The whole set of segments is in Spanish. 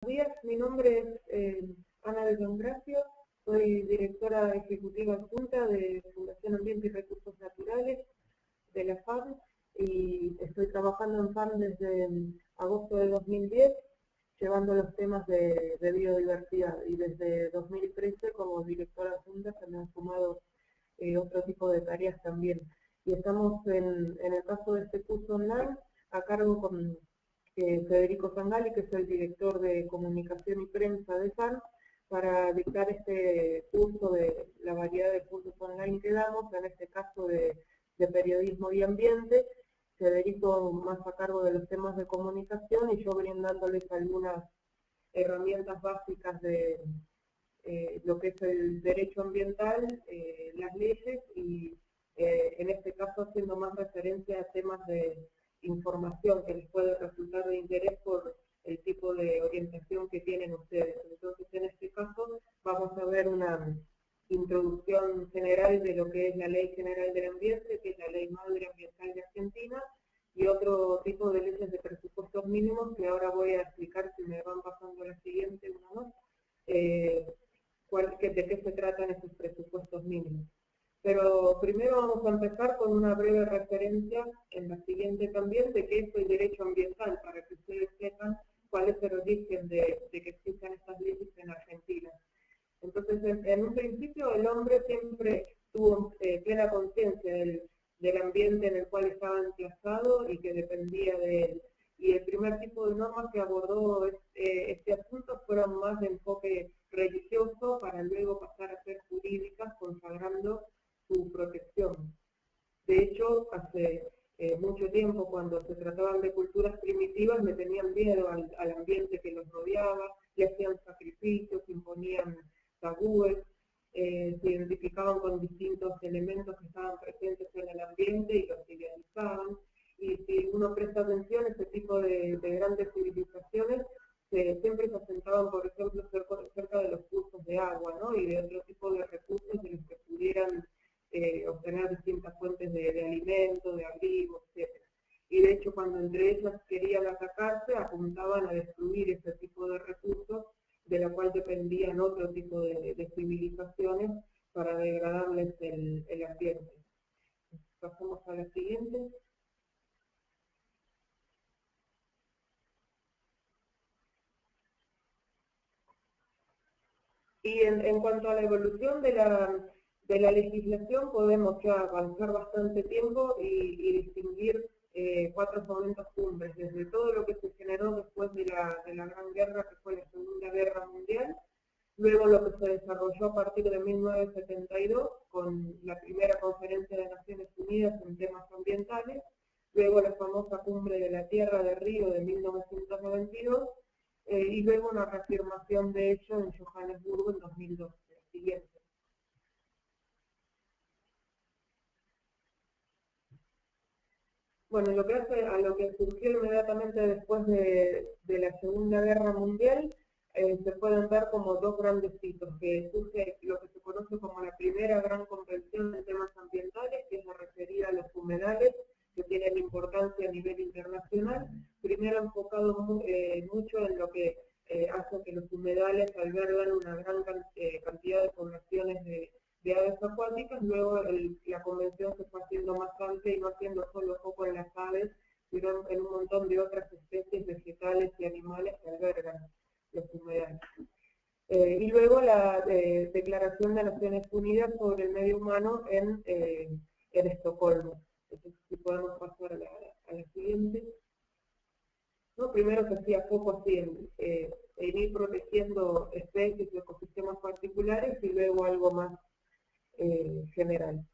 Buenos días, mi nombre es Ana de Longracio, soy directora ejecutiva adjunta de Fundación Ambiente y Recursos Naturales de la FAM y estoy trabajando en FAM desde agosto de 2010, llevando los temas de biodiversidad, y desde 2013 como directora adjunta se me han sumado otro tipo de tareas también. Y estamos en el caso de este curso online a cargo con Federico Sangali, que es el director de comunicación y prensa de FAM, para dictar este curso de la variedad de cursos online que damos, en este caso de periodismo y ambiente. Federico más a cargo de los temas de comunicación y yo brindándoles algunas herramientas básicas de lo que es el derecho ambiental, las leyes y en este caso haciendo más referencia a temas de información que les puede resultar de interés por el tipo de orientación que tienen ustedes. Entonces, en este caso, vamos a ver una introducción general de lo que es la Ley General del Ambiente, que es la Ley Madre Ambiental de Argentina, y otro tipo de leyes de presupuestos mínimos que ahora voy a explicar, si me van pasando la siguiente, una más, de qué se tratan esos presupuestos mínimos. Pero primero vamos a empezar con una breve referencia en la siguiente también de qué es el derecho ambiental, para que ustedes sepan cuál es el origen de que existan estas leyes en Argentina. Entonces, en un principio el hombre siempre tuvo plena conciencia del ambiente en el cual estaba emplazado y que dependía de él. Y el primer tipo de normas que abordó este asunto fueron más de enfoque religioso para luego pasar a ser jurídicas, consagrando su protección. De hecho, hace mucho tiempo, cuando se trataban de culturas primitivas, le tenían miedo al ambiente que los rodeaba, le hacían sacrificios, imponían tabúes, se identificaban con distintos elementos que estaban presentes en el ambiente y los idealizaban. Y si uno presta atención, ese tipo de grandes civilizaciones siempre se asentaban, por ejemplo, cerca de los cursos de agua, ¿no? Y de otro tipo de recursos de los que pudieran obtener distintas fuentes de alimento, de abrigo, etc. Y de hecho, cuando entre ellas querían atacarse, apuntaban a destruir ese tipo de recursos, de la cual dependían otro tipo de civilizaciones para degradarles el ambiente. Pasamos a la siguiente. Y en cuanto a la evolución de la legislación, podemos ya avanzar bastante tiempo y distinguir 4 momentos cumbres, desde todo lo que se generó después de la Gran Guerra, que fue la Segunda Guerra Mundial, luego lo que se desarrolló a partir de 1972 con la primera Conferencia de Naciones Unidas en temas ambientales, luego la famosa Cumbre de la Tierra de Río de 1992, y luego una reafirmación de ello en Johannesburgo en 2012, el siguiente. Bueno, lo que hace a lo que surgió inmediatamente después de la Segunda Guerra Mundial, se pueden ver como dos grandes hitos, que surge lo que se conoce como la primera gran convención de temas ambientales, que es la referida a los humedales, que tienen importancia a nivel internacional, primero enfocado mucho en lo que hace que los humedales albergan una gran cantidad de poblaciones de aves acuáticas. Luego la convención se fue haciendo más amplia y no haciendo solo foco en las aves, sino en un montón de otras especies vegetales y animales que albergan los humedales. Y luego la Declaración de Naciones Unidas sobre el Medio Humano en Estocolmo. Entonces, si podemos pasar a la siguiente. ¿No? Primero se hacía foco así en ir protegiendo especies y ecosistemas particulares, y luego algo más general.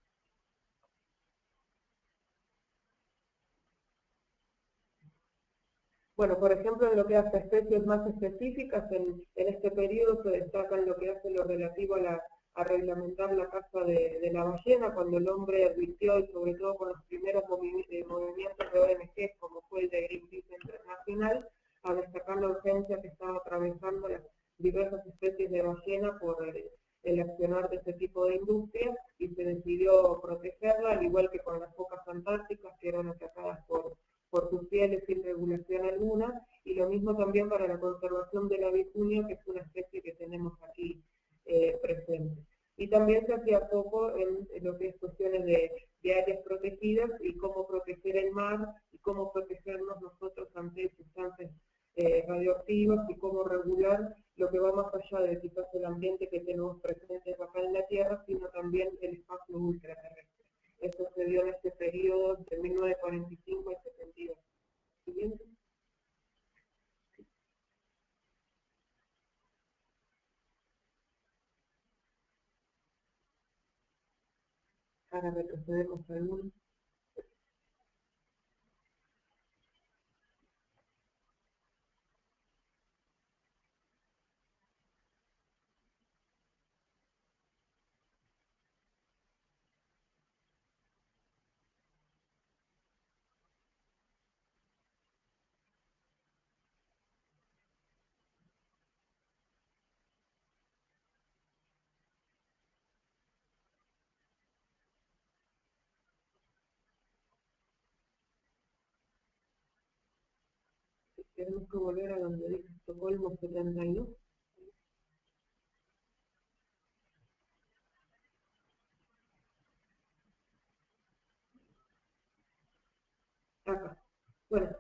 Bueno, por ejemplo, en lo que hace a especies más específicas, en este periodo se destacan lo que hace lo relativo a reglamentar la caza de la ballena, cuando el hombre advirtió, y sobre todo con los primeros movimientos de ONG, como fue el de Greenpeace Internacional, a destacar la urgencia que estaba atravesando las diversas especies de ballena por el accionar de este tipo de industria, y se decidió protegerla, al igual que con las focas antárticas, que eran atacadas por sus pieles sin regulación alguna, y lo mismo también para la conservación de la vida vicuña, que es una especie que tenemos aquí presente. Y también se hacía foco en lo que es cuestiones de áreas protegidas y cómo proteger el mar y cómo protegernos nosotros ante sustancias radioactivas y cómo regular lo que va más allá de quizás el ambiente que tenemos presente acá en la Tierra, sino también el espacio ultraterrestre. Esto se dio en este periodo de 1945 al 72. Siguiente. Ahora retrocedemos al 1. Tenemos que volver a donde dice Estocolmo 72. Acá. Bueno,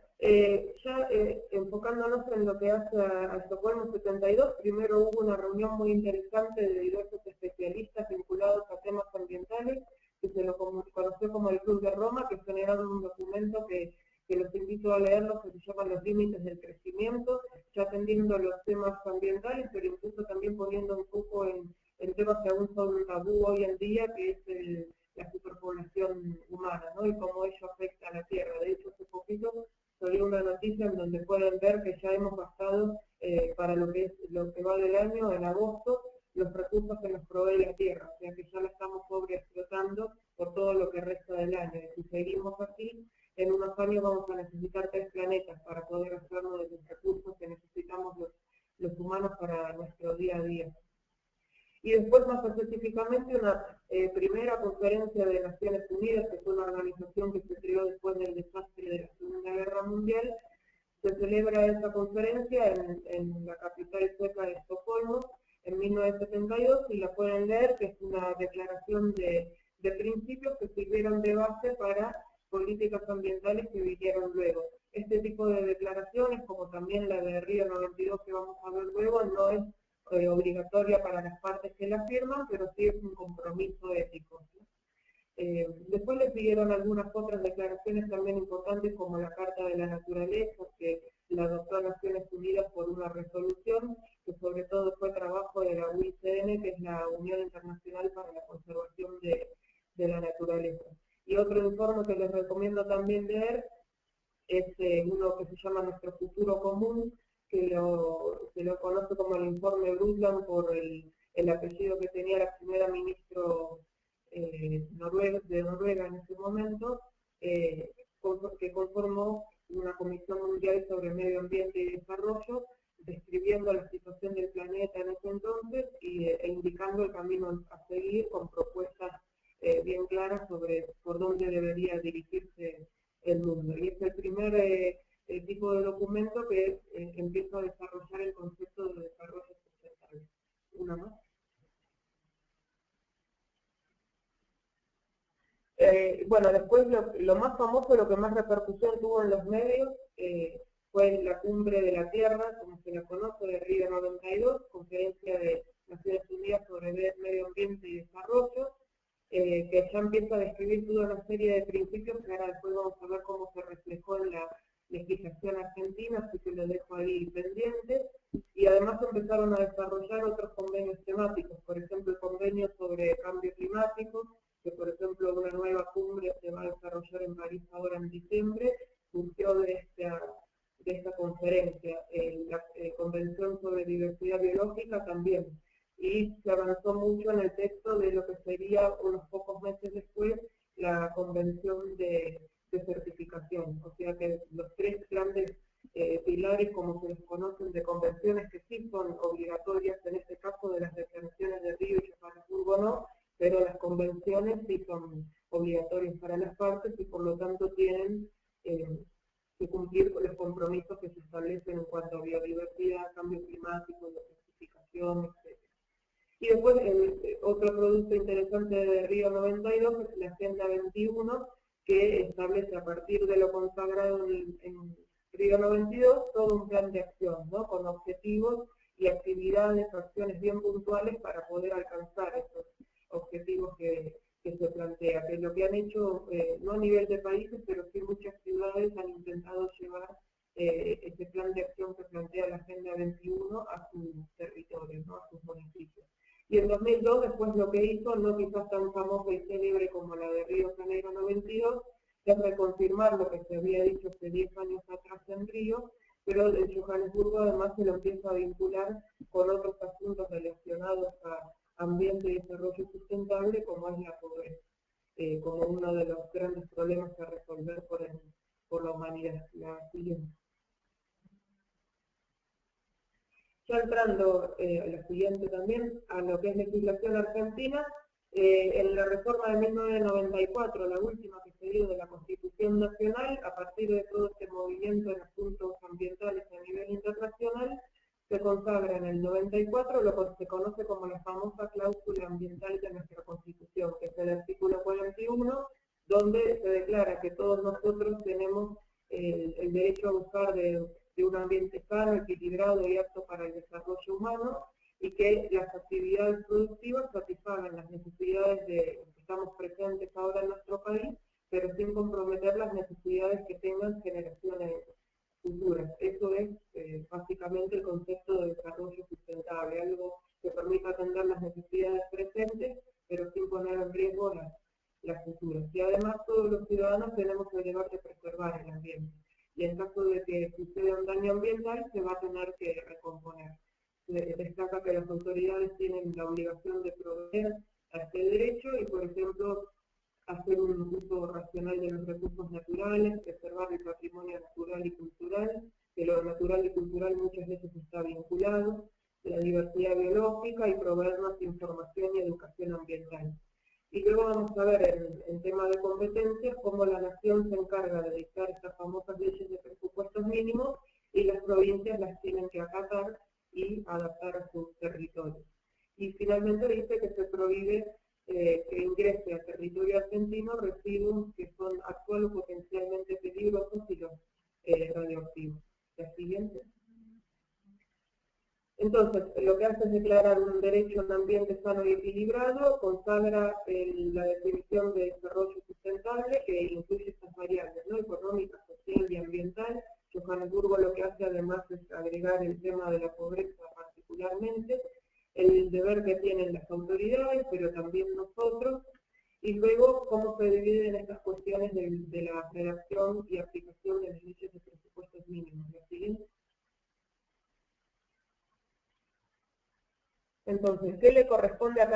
ya enfocándonos en lo que hace a Estocolmo 72, primero hubo una reunión muy interesante de diversos especialistas vinculados a temas ambientales, que se lo conoció como el Club de Roma, que generaron un documento que los invito a leerlo, que se llama Los Límites del Crecimiento, ya atendiendo los temas ambientales, pero incluso también poniendo un poco en temas que aún son un tabú hoy en día, que es la superpoblación humana, ¿no? Y cómo ello afecta a la Tierra. De hecho, hace poquito salió una noticia en donde pueden ver que ya hemos gastado para lo que va del año, en agosto, los recursos que nos provee la Tierra, o sea que ya la estamos sobreexplotando por todo lo que resta del año. Y si seguimos así, en unos años vamos a necesitar 3 planetas para poder hacernos de los recursos que necesitamos los humanos para nuestro día a día. Y después, más específicamente, una primera conferencia de Naciones Unidas, que fue una organización que se creó después del desastre de la Segunda Guerra Mundial. Se celebra esta conferencia en la capital sueca de Estocolmo en 1972 y la pueden leer, que es una declaración de principios que sirvieron de base para políticas ambientales que vinieron luego. Este tipo de declaraciones, como también la de Río 92 que vamos a ver luego, no es obligatoria para las partes que la firman, pero sí es un compromiso ético. Después le siguieron algunas otras declaraciones también importantes, como la Carta de la Naturaleza, que la adoptó Naciones Unidas por una resolución, que sobre todo fue trabajo de la UICN, que es la Unión Internacional para la Conservación de la Naturaleza. Y otro informe que les recomiendo también leer es uno que se llama Nuestro Futuro Común, que se lo conoce como el informe Brundtland por el apellido que tenía la primera ministra de Noruega en ese momento, que conformó una Comisión Mundial sobre Medio Ambiente y Desarrollo, describiendo la situación del planeta en ese entonces e indicando el camino a seguir con propuestas bien claras sobre por dónde debería dirigirse el mundo. Y es el primer tipo de documento que empieza a desarrollar el concepto de desarrollo sustentable. Una más. Bueno, después lo más famoso, lo que más repercusión tuvo en los medios, fue la Cumbre de la Tierra, como se la conoce, de Río 92, conferencia de Naciones Unidas sobre Medio Ambiente y Desarrollo, que ya empieza a describir toda una serie de principios que ahora después vamos a ver cómo se reflejó en la legislación argentina, así que lo dejo ahí pendiente. Y además empezaron a desarrollar otros convenios temáticos, por ejemplo el convenio sobre cambio climático, que por ejemplo una nueva cumbre se va a desarrollar en París ahora en diciembre, surgió de esta conferencia. La Convención sobre Diversidad Biológica también. Y se avanzó mucho en el texto de lo que sería unos pocos meses después la Convención de certificación. O sea que los 3 grandes pilares, como se les conocen, de convenciones que sí son obligatorias, en este caso de las declaraciones de Río y Johannesburgo no, pero las convenciones sí son obligatorias para las partes y por lo tanto tienen que cumplir con los compromisos que se establecen en cuanto a biodiversidad, cambio climático climático, de certificación, etc. Y después otro producto interesante de Río 92 es la Agenda 21, que establece a partir de lo consagrado en Río 92 todo un plan de acción, ¿no? Con objetivos y actividades, acciones bien puntuales para poder alcanzar esos objetivos que se plantea, que lo que han hecho, no a nivel de países, pero sí muchas ciudades han intentado llevar ese plan de acción que plantea la Agenda 21 a sus territorios, ¿no? A sus municipios. Y en 2002, después lo que hizo, no quizás tan famosa y célebre como la de Río Janeiro 92, es reconfirmar lo que se había dicho hace 10 años atrás en Río, pero en Johannesburgo además se lo empieza a vincular con otros asuntos relacionados a ambiente y desarrollo sustentable, como es la pobreza, como uno de los grandes problemas a resolver por la humanidad. La siguiente. Ya entrando a la siguiente también, a lo que es legislación argentina, en la reforma de 1994, la última que se dio de la Constitución Nacional, a partir de todo este movimiento en asuntos ambientales a nivel internacional, se consagra en el 94 lo que se conoce como la famosa cláusula ambiental de nuestra Constitución, que es el artículo 41, donde se declara que todos nosotros tenemos el derecho a gozar de un ambiente sano, equilibrado y apto para el desarrollo humano, y que las actividades productivas satisfagan las necesidades de que estamos presentes ahora en nuestro país, pero sin comprometer las necesidades que tengan generaciones futuras. Eso es básicamente el concepto de desarrollo sustentable, algo que permita atender las necesidades presentes, pero sin poner en riesgo las futuras. Y además todos los ciudadanos tenemos el deber de preservar el ambiente. Y en caso de que suceda un daño ambiental, se va a tener que recomponer. Destaca que las autoridades tienen la obligación de proveer a este derecho y, por ejemplo, hacer un uso racional de los recursos naturales, preservar el patrimonio natural y cultural, que lo natural y cultural muchas veces está vinculado, la diversidad biológica y proveernos información y educación ambiental. Y luego vamos a ver en tema de competencias cómo la nación se encarga de dictar estas famosas leyes de presupuestos mínimos y las provincias las tienen que acatar y adaptar a sus territorios. Y finalmente dice que se prohíbe que ingrese al territorio argentino residuos que son actual o potencialmente peligrosos y los radioactivos. La siguiente. Entonces, lo que hace es declarar un derecho a un ambiente sano y equilibrado, consagra la definición de desarrollo sustentable, que incluye estas variables, ¿no? Económica, social y ambiental. Johannesburgo lo que hace además es agregar el tema de la pobreza particularmente, el deber que tienen las autoridades, pero también nosotros, y luego cómo se dividen estas cuestiones de la redacción y aplicación de las leyes de presupuestos mínimos. ¿La siguiente? Entonces, ¿qué le corresponde a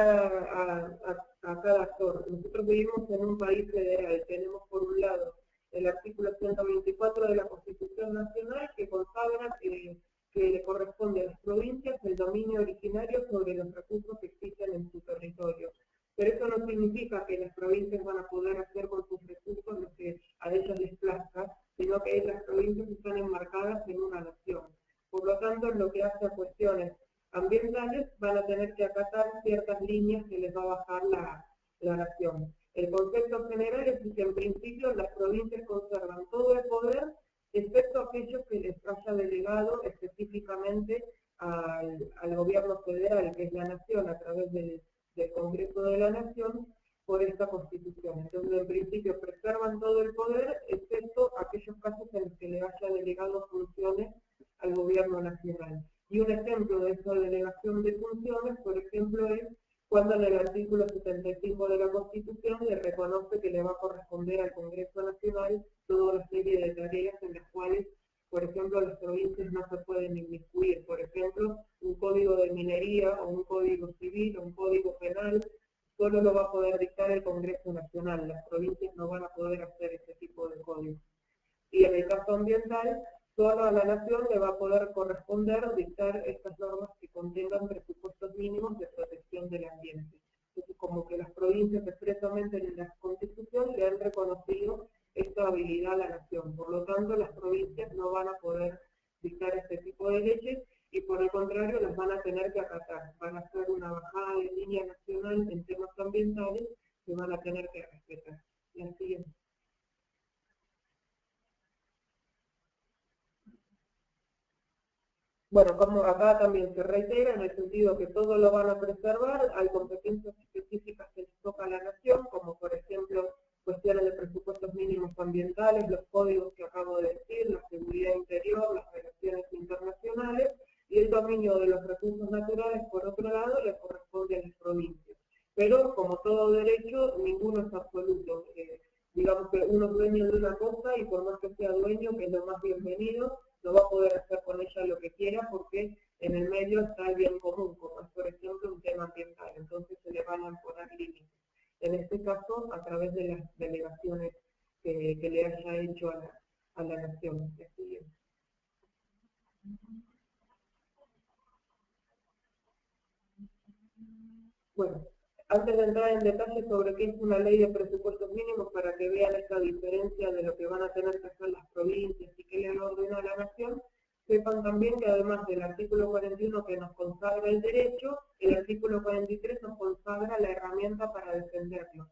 cada actor? Nosotros vivimos en un país federal. Tenemos por un lado el artículo 124 de la Constitución Nacional, que consagra que le corresponde a las provincias el dominio originario sobre los recursos que existen en su territorio. Pero eso no significa que las provincias van a poder hacer con sus recursos lo que a ellas les plazca, sino que las provincias están enmarcadas en una nación. Por lo tanto, en lo que hace a cuestiones ambientales, van a tener que acatar ciertas líneas que les va a bajar la nación. El concepto general es que en principio las provincias conservan todo el poder, excepto aquellos que les haya delegado específicamente al gobierno federal, que es la nación, a través del Congreso de la Nación, por esta Constitución. Entonces, en principio, preservan todo el poder, excepto aquellos casos en los que le haya delegado funciones al gobierno nacional. Y un ejemplo de esta delegación de funciones, por ejemplo, es cuando en el artículo 75 de la Constitución le reconoce que le va a corresponder al Congreso Nacional toda una serie de tareas en las cuales, por ejemplo, las provincias no se pueden inmiscuir. Por ejemplo, un código de minería o un código civil o un código penal solo lo va a poder dictar el Congreso Nacional. Las provincias no van a poder hacer ese tipo de códigos. Y en el caso ambiental, solo a la nación le va a poder corresponder dictar estas normas que contengan presupuestos mínimos de protección del ambiente. Entonces, como que las provincias expresamente en la Constitución le han reconocido esta habilidad a la nación. Por lo tanto, las provincias no van a poder dictar este tipo de leyes y por el contrario van a tener que acatar. Van a hacer una bajada de línea nacional en temas ambientales que van a tener que respetar. La siguiente. Bueno, como acá también se reitera en el sentido que todo lo van a preservar, hay competencias específicas que les toca a la nación, como por ejemplo cuestiones de presupuestos mínimos ambientales, los códigos que acabo de decir, la seguridad interior, las relaciones internacionales, y el dominio de los recursos naturales, por otro lado, le corresponde a las provincias. Pero, como todo derecho, ninguno es absoluto. Digamos que uno es dueño de una cosa y por más que sea dueño, que es lo más bienvenido, no va a poder hacer con ella lo que quiera porque en el medio está el bien común, como es por ejemplo un tema ambiental, entonces se le van a imponer límites. En este caso, a través de las delegaciones que le haya hecho a la nación. Bueno, antes de entrar en detalle sobre qué es una ley de presupuestos mínimos, para que vean esta diferencia de lo que van a tener que hacer las provincias y qué le ordena a la nación, sepan también que además del artículo 41 que nos consagra el derecho, el artículo 43 nos consagra la herramienta para defenderlo.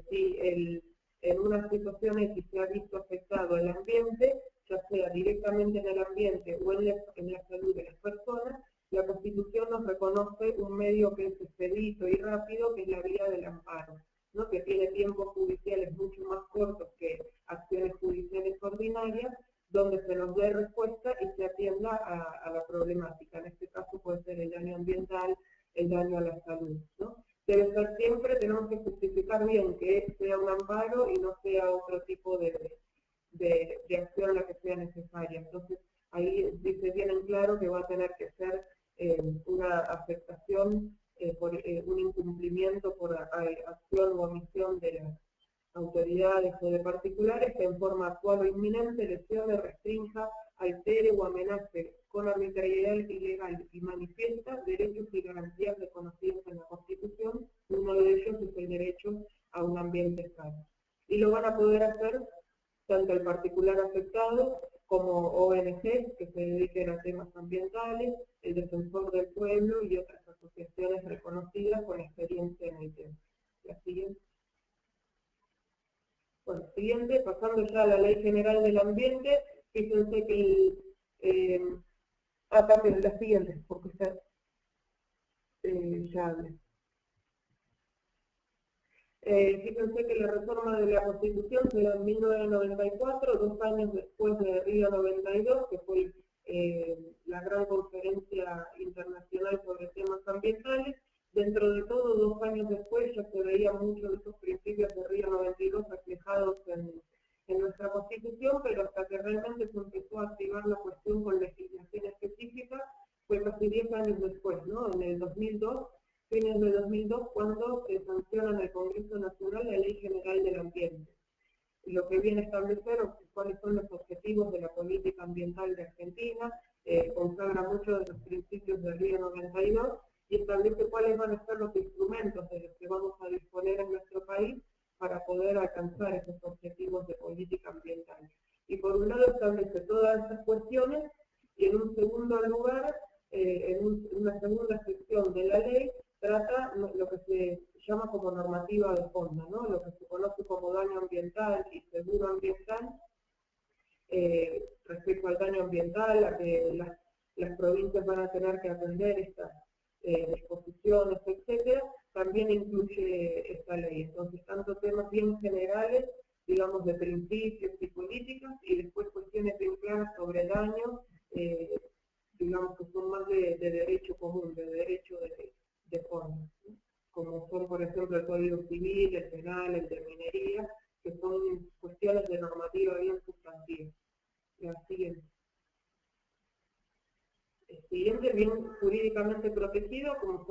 Si en una situación X se ha visto afectado el ambiente, ya sea directamente en el ambiente o en la salud de las personas, la Constitución nos reconoce un medio que es expedito y rápido, que es la vía del amparo, ¿no? Que tiene tiempos judiciales mucho más cortos que acciones judiciales ordinarias, donde se nos dé respuesta y se atienda a la problemática. En este caso puede ser el daño ambiental, el daño a la salud, ¿no? Debe ser siempre, tenemos que justificar bien que sea un amparo y no sea otro tipo de acción la que sea necesaria. Entonces, ahí dice bien en claro que va a tener que ser una afectación por un incumplimiento por acción o omisión de las autoridades o de particulares que en forma actual o inminente lesione, restrinja, altere o amenace con arbitrariedad ilegal y manifiesta derechos y garantías reconocidos en la Constitución. Uno de ellos es el derecho a un ambiente sano. Y lo van a poder hacer tanto el particular afectado como ONGs que se dediquen a temas ambientales, el defensor del pueblo y otras asociaciones reconocidas con experiencia en el tema. La siguiente. Bueno, siguiente, pasando ya a la Ley General del Ambiente, fíjense que también la siguiente, porque usted ya hablé. Fíjense que la reforma de la Constitución se da en 1994, 2 años después de Río 92, que fue la gran conferencia internacional sobre temas ambientales. Dentro de todo, 2 años después ya se veían muchos de esos principios de Río 92 reflejados en nuestra Constitución, pero hasta que realmente se empezó a activar la cuestión con legislación específica, fue casi 10 años después, ¿no? En el 2002, fines de 2002, cuando se sanciona en el Congreso Nacional la Ley General del Ambiente. Lo que viene a establecer cuáles son los objetivos de la política ambiental de Argentina, consagra muchos de los principios del Río 92 y establece cuáles van a ser los instrumentos de los que vamos a disponer en nuestro país para poder alcanzar esos objetivos de política ambiental. Y por un lado establece todas esas cuestiones y en un segundo lugar, en una segunda sección de la ley, trata lo que se llama como normativa de fondo, ¿no? Lo que se conoce como daño ambiental y seguro ambiental, respecto al daño ambiental, a que las provincias van a tener que atender estas disposiciones, etcétera, también incluye esta ley. Entonces, tanto temas bien generales, digamos, de principios y políticas, y después cuestiones bien claras sobre daño, digamos que son más de derecho común, de derecho de fondo, ¿sí? Como son, por ejemplo, el Código Civil, el Penal, el de Minería, que son cuestiones de normativa bien sustantiva. La siguiente. El siguiente, bien jurídicamente protegido, como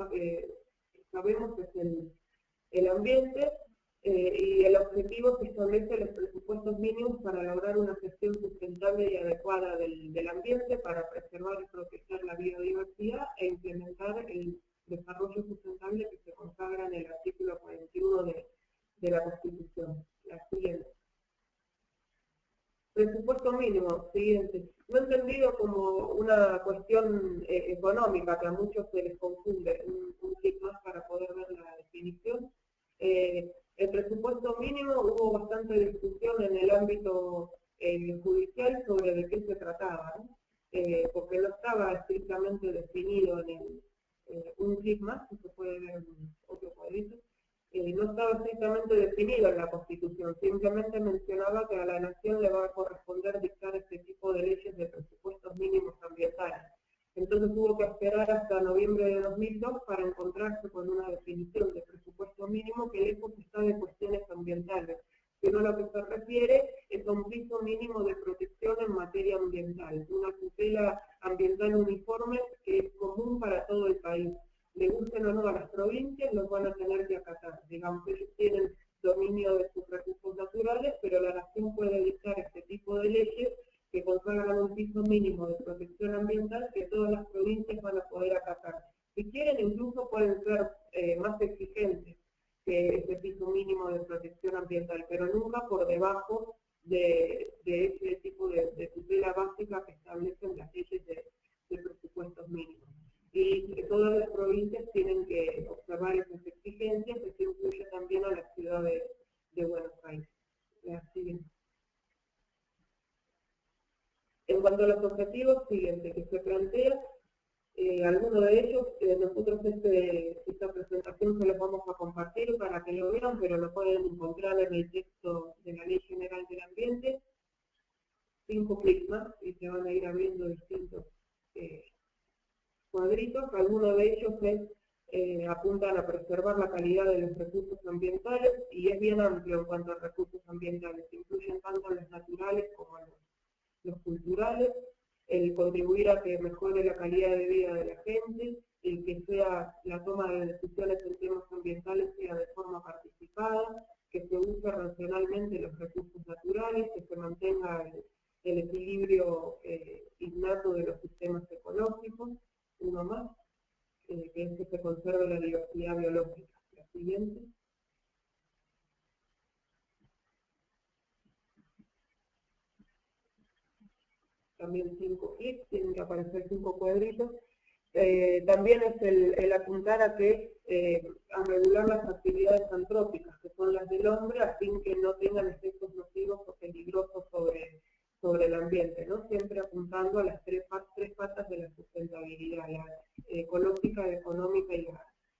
sabemos, es el ambiente, y el objetivo que establece los presupuestos mínimos para lograr una gestión sustentable y adecuada del ambiente, para preservar y proteger la biodiversidad e implementar el desarrollo sustentable que se consagra en el artículo 41 de la Constitución. La siguiente. Presupuesto mínimo, siguiente. No he entendido como una cuestión económica, que a muchos se les confunde, un clic más para poder ver la definición. El presupuesto mínimo, hubo bastante discusión en el ámbito judicial sobre de qué se trataba, ¿no? Porque no estaba estrictamente definido en el, un clic más, que se puede ver en otro cuadrito, no estaba estrictamente definido en la Constitución, simplemente mencionaba que a la Nación le va a corresponder dictar este tipo de leyes de presupuestos mínimos ambientales. Entonces hubo que esperar hasta noviembre de 2002 para encontrarse con una definición de presupuesto mínimo que lejos está de cuestiones ambientales, sino lo que se refiere es a un piso mínimo de protección en materia ambiental, una tutela ambiental uniforme que es común para todo el país. Le gusten o no a las provincias, los van a tener que acatar. Digamos, ellos tienen dominio de sus recursos naturales, pero la nación puede dictar este tipo de leyes que consagran un piso mínimo de protección ambiental que todas las provincias van a poder acatar. Si quieren, incluso pueden ser más exigentes que ese piso mínimo de protección ambiental, pero nunca por debajo de ese tipo de tutela básica que establecen las leyes de presupuestos mínimos. Y todas las provincias tienen que observar esas exigencias, que se incluye también a la ciudad de Buenos Aires. Así. En cuanto a los objetivos siguientes que se plantean, algunos de ellos, nosotros esta presentación se los vamos a compartir para que lo vean, pero lo pueden encontrar en el texto de la Ley General del Ambiente. 5 clics más y se van a ir abriendo distintos cuadritos. Algunos de ellos apuntan a preservar la calidad de los recursos ambientales y es bien amplio en cuanto a recursos ambientales. Incluyen tanto los naturales como los culturales, el contribuir a que mejore la calidad de vida de la gente, el que sea la toma de decisiones en temas ambientales sea de forma participada, que se use racionalmente los recursos naturales, que se mantenga el equilibrio innato de los sistemas ecológicos. Uno más, que es que se conserve la diversidad biológica. La siguiente. También 5 clics, tienen que aparecer 5 cuadritos. También es el apuntar a regular las actividades antrópicas, que son las del hombre, a fin que no tengan efectos nocivos o peligrosos sobre el ambiente, ¿no? Siempre apuntando a las tres patas de la sustentabilidad, la ecológica, la económica y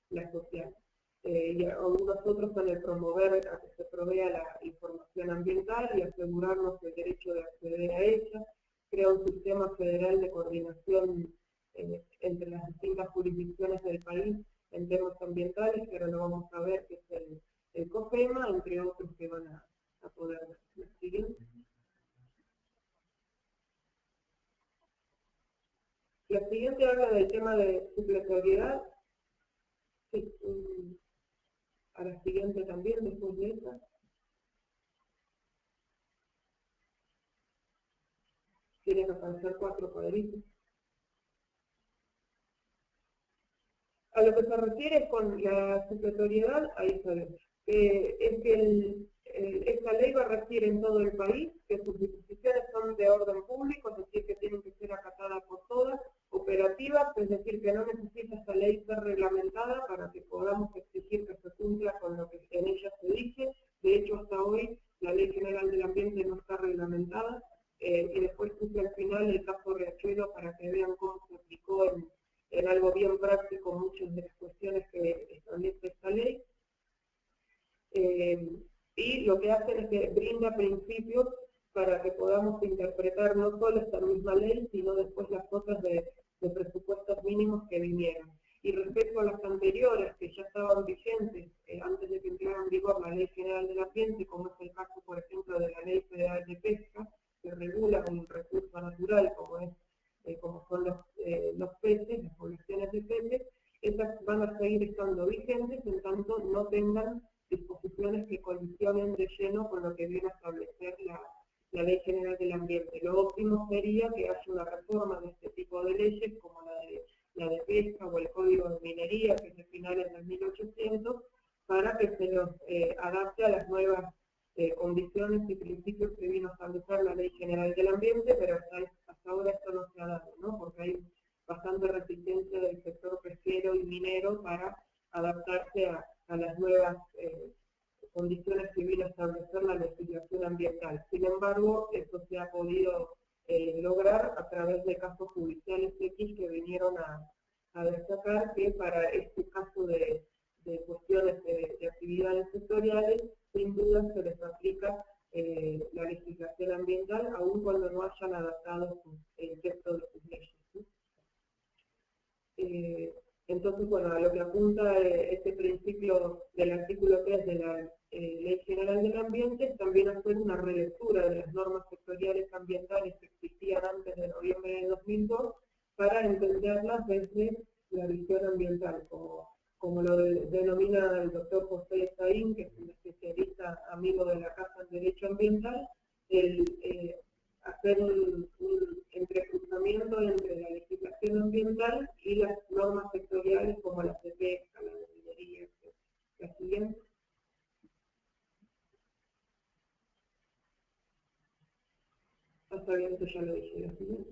la social. Y algunos otros son el promover a que se provea la información ambiental y asegurarnos el derecho de acceder a ella, crea un sistema federal de coordinación entre las distintas jurisdicciones del país en temas ambientales, que ahora lo vamos a ver, que es el COFEMA, entre otros que van a poder ver. ¿Siguen? La siguiente habla del tema de supletoriedad. Sí, a la siguiente también, después de esta. Tienen que aparecer 4 cuadritos. A lo que se refiere con la supletoriedad, ahí está bien. Es que esta ley va a regir en todo el país, que sus disposiciones son de orden público, es decir, que tienen que ser acatadas por todas, operativas, es decir, que no necesita esta ley ser reglamentada para que podamos exigir que se cumpla con lo que en ella se dice. De hecho, hasta hoy la Ley General del Ambiente no está reglamentada, y después puse al final el caso Riachuelo para que vean cómo se aplicó en algo bien práctico muchas de las cuestiones que establece esta ley. Y lo que hacen es que brinda principios para que podamos interpretar no solo esta misma ley, sino después las cosas de presupuestos mínimos que vinieron. Y respecto a las anteriores, que ya estaban vigentes antes de que entrara en vigor la Ley General del Ambiente, como es el caso, por ejemplo, de la Ley Federal de Pesca, que regula un recurso natural como son los peces, las poblaciones de peces, esas van a seguir estando vigentes en tanto no tengan disposiciones que colisionen de lleno con lo que viene a establecer la Ley General del Ambiente. Lo óptimo sería que haya una reforma de este tipo de leyes, como la de pesca o el Código de Minería, que es de finales del 1800, para que se los adapte a las nuevas condiciones y principios que vino a establecer la Ley General del Ambiente, pero hasta ahora esto no se ha dado, ¿no? Porque hay bastante resistencia del sector pesquero y minero para adaptarse a las nuevas condiciones que vino a establecer la legislación ambiental. Sin embargo, eso se ha podido lograr a través de casos judiciales X que vinieron a destacar que para este caso de cuestiones de actividades sectoriales, sin duda se les aplica la legislación ambiental, aun cuando no hayan adaptado el texto de sus leyes, ¿sí? Entonces, bueno, a lo que apunta este principio del artículo 3 de la Ley General del Ambiente es también hacer una relectura de las normas sectoriales ambientales que existían antes de noviembre de 2002 para entenderlas desde la visión ambiental, como lo denomina el doctor José Saín, que es un especialista amigo de la Casa en Derecho Ambiental, el hacer un entrecruzamiento entre la legislación ambiental y las normas sectoriales como las de pesca, la de minería, etc. La siguiente. Hasta bien, esto ya lo dije. La siguiente.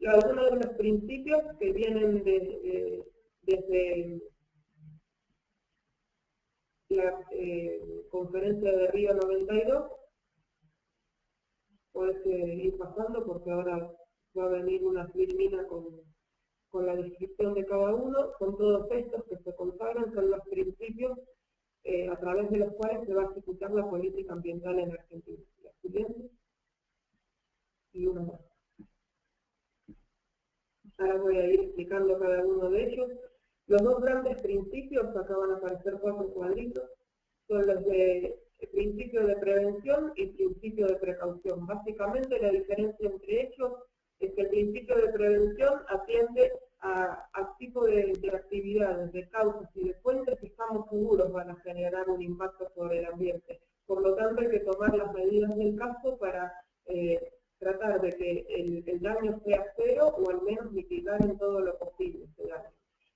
Algunos de los principios que vienen desde la conferencia de Río 92, puedes ir pasando porque ahora va a venir una filmina con la descripción de cada uno. Son todos estos que se consagran, son los principios a través de los cuales se va a ejecutar la política ambiental en Argentina. La siguiente. Y uno más. Ahora voy a ir explicando cada uno de ellos. Los dos grandes principios, acá van a aparecer 4 cuadritos, son los de principio de prevención y principio de precaución. Básicamente la diferencia entre ellos es que el principio de prevención atiende a tipo de actividades, de causas y de fuentes que estamos seguros van a generar un impacto sobre el ambiente. Por lo tanto hay que tomar las medidas del caso para tratar de que el daño sea cero o al menos mitigar en todo lo posible ese daño.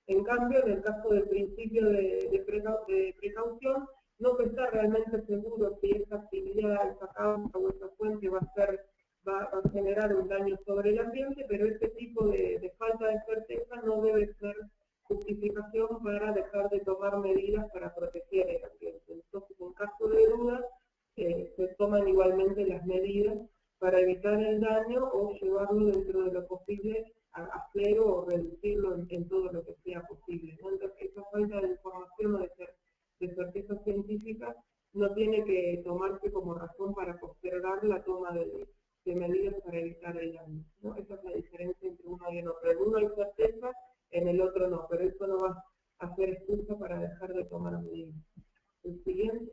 En cambio, en el caso del principio de precaución, no se está realmente seguro si esa actividad, esa causa o esa fuente va a generar un daño sobre el ambiente, pero este tipo de falta de certeza no debe ser justificación para dejar de tomar medidas para proteger el ambiente. Entonces, en caso de duda, se toman igualmente las medidas para evitar el daño o llevarlo dentro de lo posible a cero o reducirlo en todo lo que sea posible, ¿no? Entonces, esa falta de información o de certeza científica no tiene que tomarse como razón para postergar la toma de medidas para evitar el daño, ¿no? Esa es la diferencia entre uno y el otro. En uno hay certeza, en el otro no, pero eso no va a ser excusa para dejar de tomar medidas. El siguiente.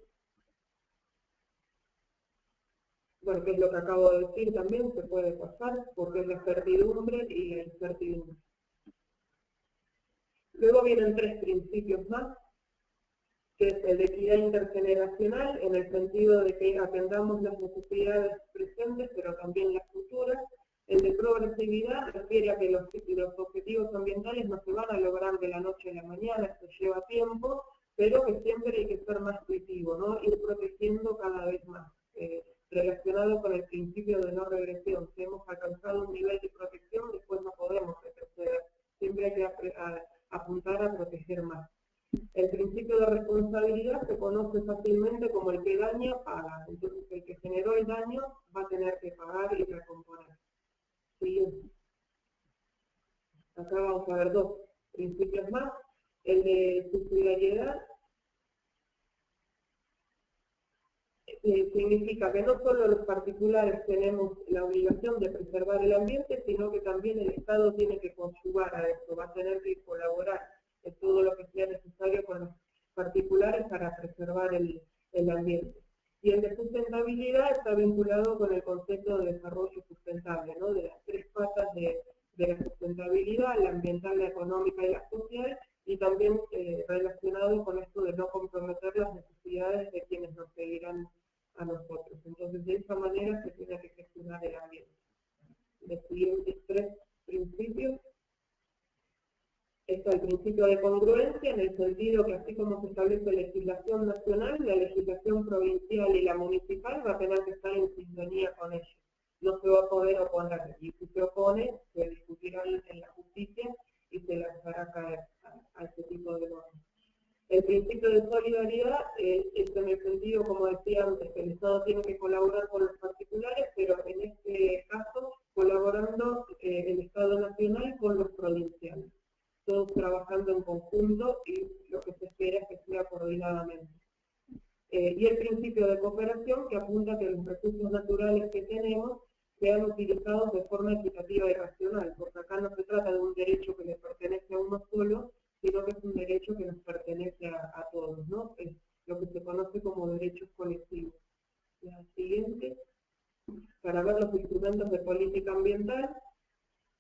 Bueno, que es lo que acabo de decir también, se puede pasar, porque es la certidumbre y la incertidumbre. Luego vienen 3 principios más, que es el de equidad intergeneracional, en el sentido de que atendamos las necesidades presentes, pero también las futuras. El de progresividad refiere a que los objetivos ambientales no se van a lograr de la noche a la mañana, esto lleva tiempo, pero que siempre hay que ser más creativo, ¿no? Ir protegiendo cada vez más. Relacionado con el principio de no regresión, si hemos alcanzado un nivel de protección, después no podemos retroceder, siempre hay que apuntar a proteger más. El principio de responsabilidad se conoce fácilmente como el que daña, paga. Entonces, el que generó el daño va a tener que pagar y recomponer. Siguiente. Acá vamos a ver 2 principios más. El de subsidiariedad significa que no solo los particulares tenemos la obligación de preservar el ambiente, sino que también el Estado tiene que conjugar a esto, va a tener que colaborar en todo lo que sea necesario con los particulares para preservar el ambiente. Y el de sustentabilidad está vinculado con el concepto de desarrollo sustentable, ¿no? De las 3 patas de la sustentabilidad, la ambiental, la económica y la social, y también relacionado con esto de no comprometer las necesidades de quienes nos seguirán a nosotros. Entonces, de esa manera se tiene que gestionar el ambiente. Los siguientes 3 principios. Está el principio de congruencia en el sentido que así como se establece legislación nacional, la legislación provincial y la municipal va a tener que estar en sintonía con ello. No se va a poder oponer, y si se opone, se discutirá en la justicia y se lanzará caer a este tipo de normas. El principio de solidaridad es en el sentido, como decía antes, que el Estado tiene que colaborar con los particulares, pero en este caso colaborando el Estado nacional con los provinciales, todos trabajando en conjunto y lo que se espera es que sea coordinadamente. Y el principio de cooperación que apunta a que los recursos naturales que tenemos sean utilizados de forma equitativa y racional, porque acá no se trata de un derecho que le pertenece a uno solo, sino que es un derecho que nos pertenece a todos, ¿no? Es lo que se conoce como derechos colectivos. La siguiente, para ver los instrumentos de política ambiental,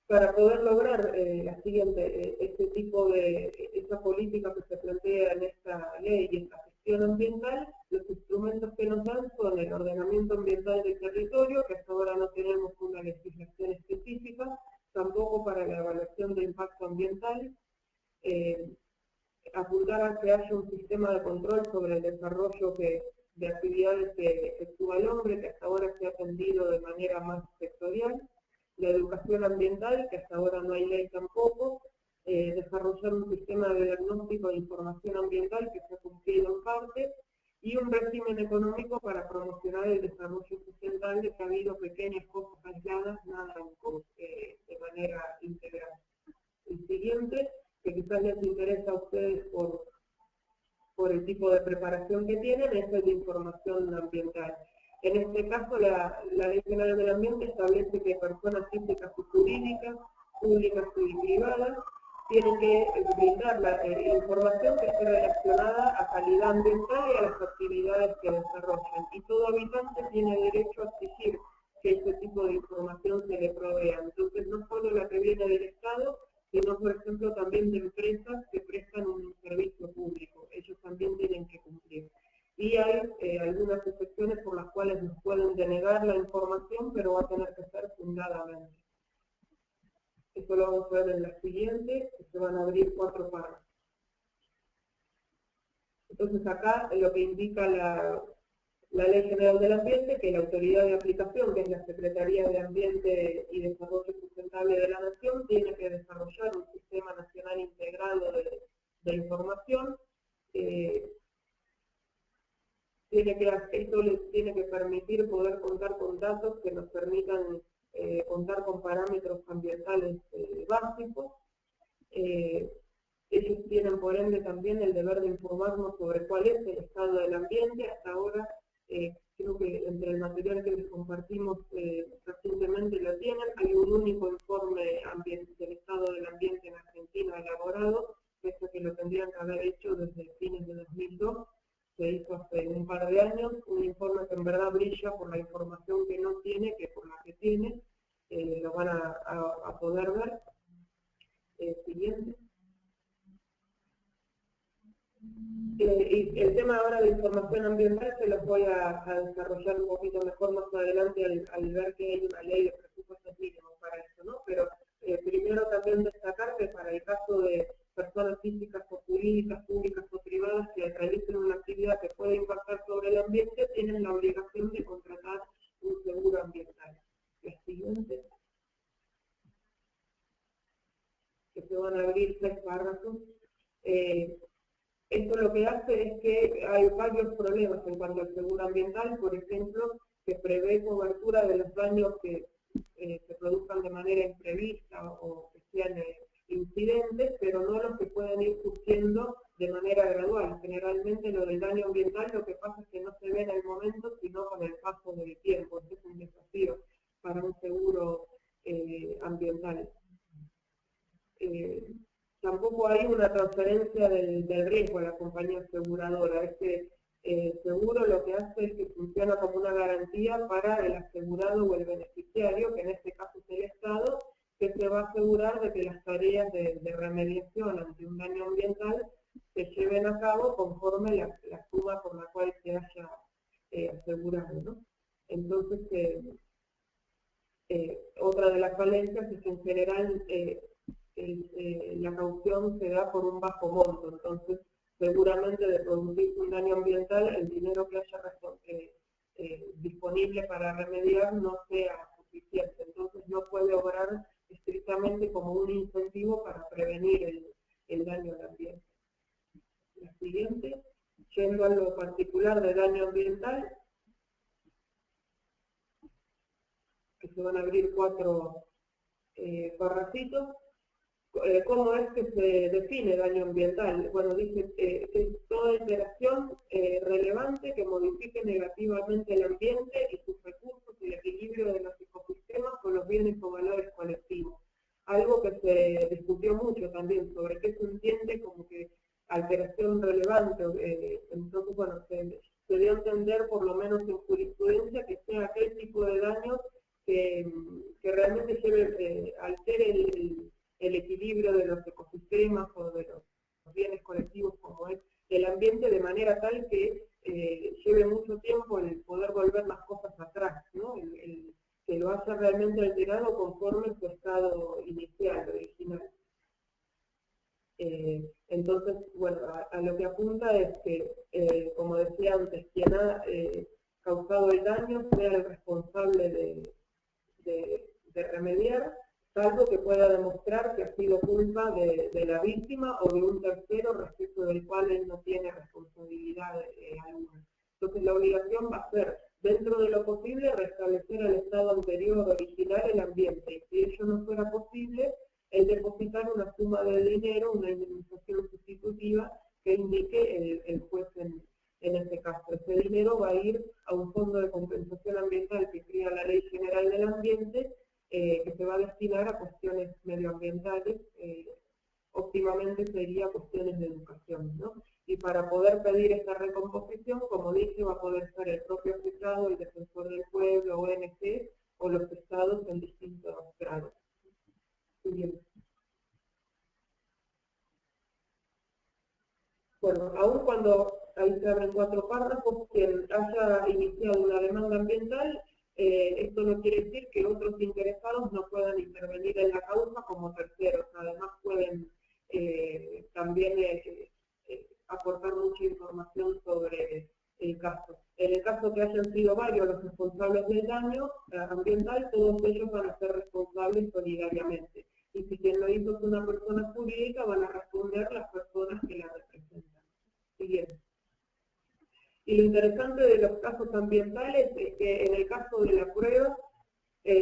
para poder lograr la siguiente, este tipo de, esa política que se plantea en esta ley y esta gestión ambiental, los instrumentos que nos dan son el ordenamiento ambiental del territorio, que hasta ahora no tenemos una legislación específica, tampoco para la evaluación de impacto ambiental, apuntar a que haya un sistema de control sobre el desarrollo de actividades que efectúa el hombre, que hasta ahora se ha atendido de manera más sectorial, la educación ambiental, que hasta ahora no hay ley tampoco, desarrollar un sistema de diagnóstico de información ambiental que se ha cumplido en parte, y un régimen económico para promocionar el desarrollo sustentable, que ha habido pequeñas cosas aisladas, nada de manera integral. El siguiente, que quizás les interesa a ustedes por el tipo de preparación que tienen, es el de información ambiental. En este caso, la Ley General del Ambiente establece que personas físicas y jurídicas, públicas y privadas, tienen que brindar la información que esté relacionada a calidad ambiental y a las actividades que desarrollan. Y todo habitante tiene derecho a exigir que ese tipo de información se le provea. Entonces, no solo la que viene del Estado, sino, por ejemplo, también de empresas que prestan un servicio público. Ellos también tienen que cumplir. Y hay algunas excepciones por las cuales nos pueden denegar la información, pero va a tener que ser fundadamente. Esto lo vamos a ver en la siguiente, que se van a abrir 4 párrafos. Entonces acá lo que indica la Ley General del Ambiente, que la autoridad de aplicación, que es la Secretaría de Ambiente y Desarrollo Sustentable de la Nación, tiene que desarrollar un sistema nacional integrado de información. Esto les tiene que permitir poder contar con datos que nos permitan contar con parámetros ambientales básicos. Ellos tienen por ende también el deber de informarnos sobre cuál es el estado del ambiente. Hasta ahora creo que entre el material que les compartimos recientemente lo tienen. Hay un único informe del estado del ambiente en Argentina elaborado, pese que lo tendrían que haber hecho desde fines de 2002. Se hizo hace un par de años, un informe que en verdad brilla por la información que no tiene, que por la que tiene, lo van a poder ver. Siguiente. Y el tema ahora de información ambiental se los voy a desarrollar un poquito mejor más adelante al ver que hay una ley de presupuestos mínimos para eso, ¿no? Pero primero también destacar que para el caso de personas físicas o jurídicas, públicas o privadas que realicen una actividad que puede impactar sobre el ambiente, tienen la obligación de contratar un seguro ambiental. La siguiente. Que se van a abrir 6 párrafos. Esto lo que hace es que hay varios problemas en cuanto al seguro ambiental, por ejemplo, que prevé cobertura de los daños que se produzcan de manera imprevista o que sean incidentes, pero no los que pueden ir surgiendo de manera gradual. Generalmente lo del daño ambiental lo que pasa es que no se ve en el momento, sino con el paso del tiempo. Este es un desafío para un seguro ambiental. Tampoco hay una transferencia del riesgo a la compañía aseguradora. Este seguro lo que hace es que funciona como una garantía para el asegurado o el beneficiario, que en este caso es el Estado, que se va a asegurar de que las tareas de remediación ante un daño ambiental se lleven a cabo conforme la suma por la cual se haya asegurado, ¿no? Entonces, otra de las falencias es que en general la caución se da por un bajo monto, entonces seguramente de producirse un daño ambiental, el dinero que haya disponible para remediar no sea suficiente, entonces no puede obrar estrictamente como un incentivo para prevenir el daño al ambiente. La siguiente, yendo a lo particular de daño ambiental, que se van a abrir 4 parrafitos. ¿Cómo es que se define daño ambiental? Bueno, dice que es toda interacción relevante que modifique negativamente el ambiente y sus recursos y el equilibrio de los ecosistemas con los bienes o valores colectivos. Algo que se discutió mucho también sobre qué se entiende como que alteración relevante. Entonces, bueno, se dio a entender, por lo menos en jurisprudencia, que sea aquel tipo de daño que realmente altere el equilibrio de los ecosistemas o de los bienes colectivos como es el ambiente, de manera tal que lleve mucho tiempo el poder volver las cosas atrás, ¿no? Que lo haya realmente alterado conforme su estado inicial, original. Entonces, bueno, a lo que apunta es que, como decía antes, quien ha causado el daño sea el responsable de remediar, salvo que pueda demostrar que ha sido culpa de la víctima o de un tercero respecto del cual él no tiene responsabilidad alguna. Entonces la obligación va a ser, dentro de lo posible, restablecer el estado anterior original el ambiente, y si ello no fuera posible, el depositar una suma de dinero, una indemnización sustitutiva que indique el juez en este caso. Ese dinero va a ir a un fondo de compensación ambiental que crea la Ley General del Ambiente, que se va a destinar a cuestiones medioambientales, óptimamente sería cuestiones de educación, ¿no? Y para poder pedir esta recomposición, como dije, va a poder ser el propio afectado, el defensor del pueblo, ONG, o los estados en distintos grados. Bien. Bueno, aun cuando ahí se abren 4 párrafos, quien haya iniciado una demanda ambiental, esto no quiere decir que otros interesados no puedan intervenir en la causa como terceros. Además pueden también aportar mucha información sobre el caso. En el caso que hayan sido varios los responsables del daño ambiental, todos ellos van a ser responsables solidariamente. Y si quien lo hizo es una persona jurídica, van a responder las personas que la representan. Siguiente. Y lo interesante de los casos ambientales es que en el caso de la prueba,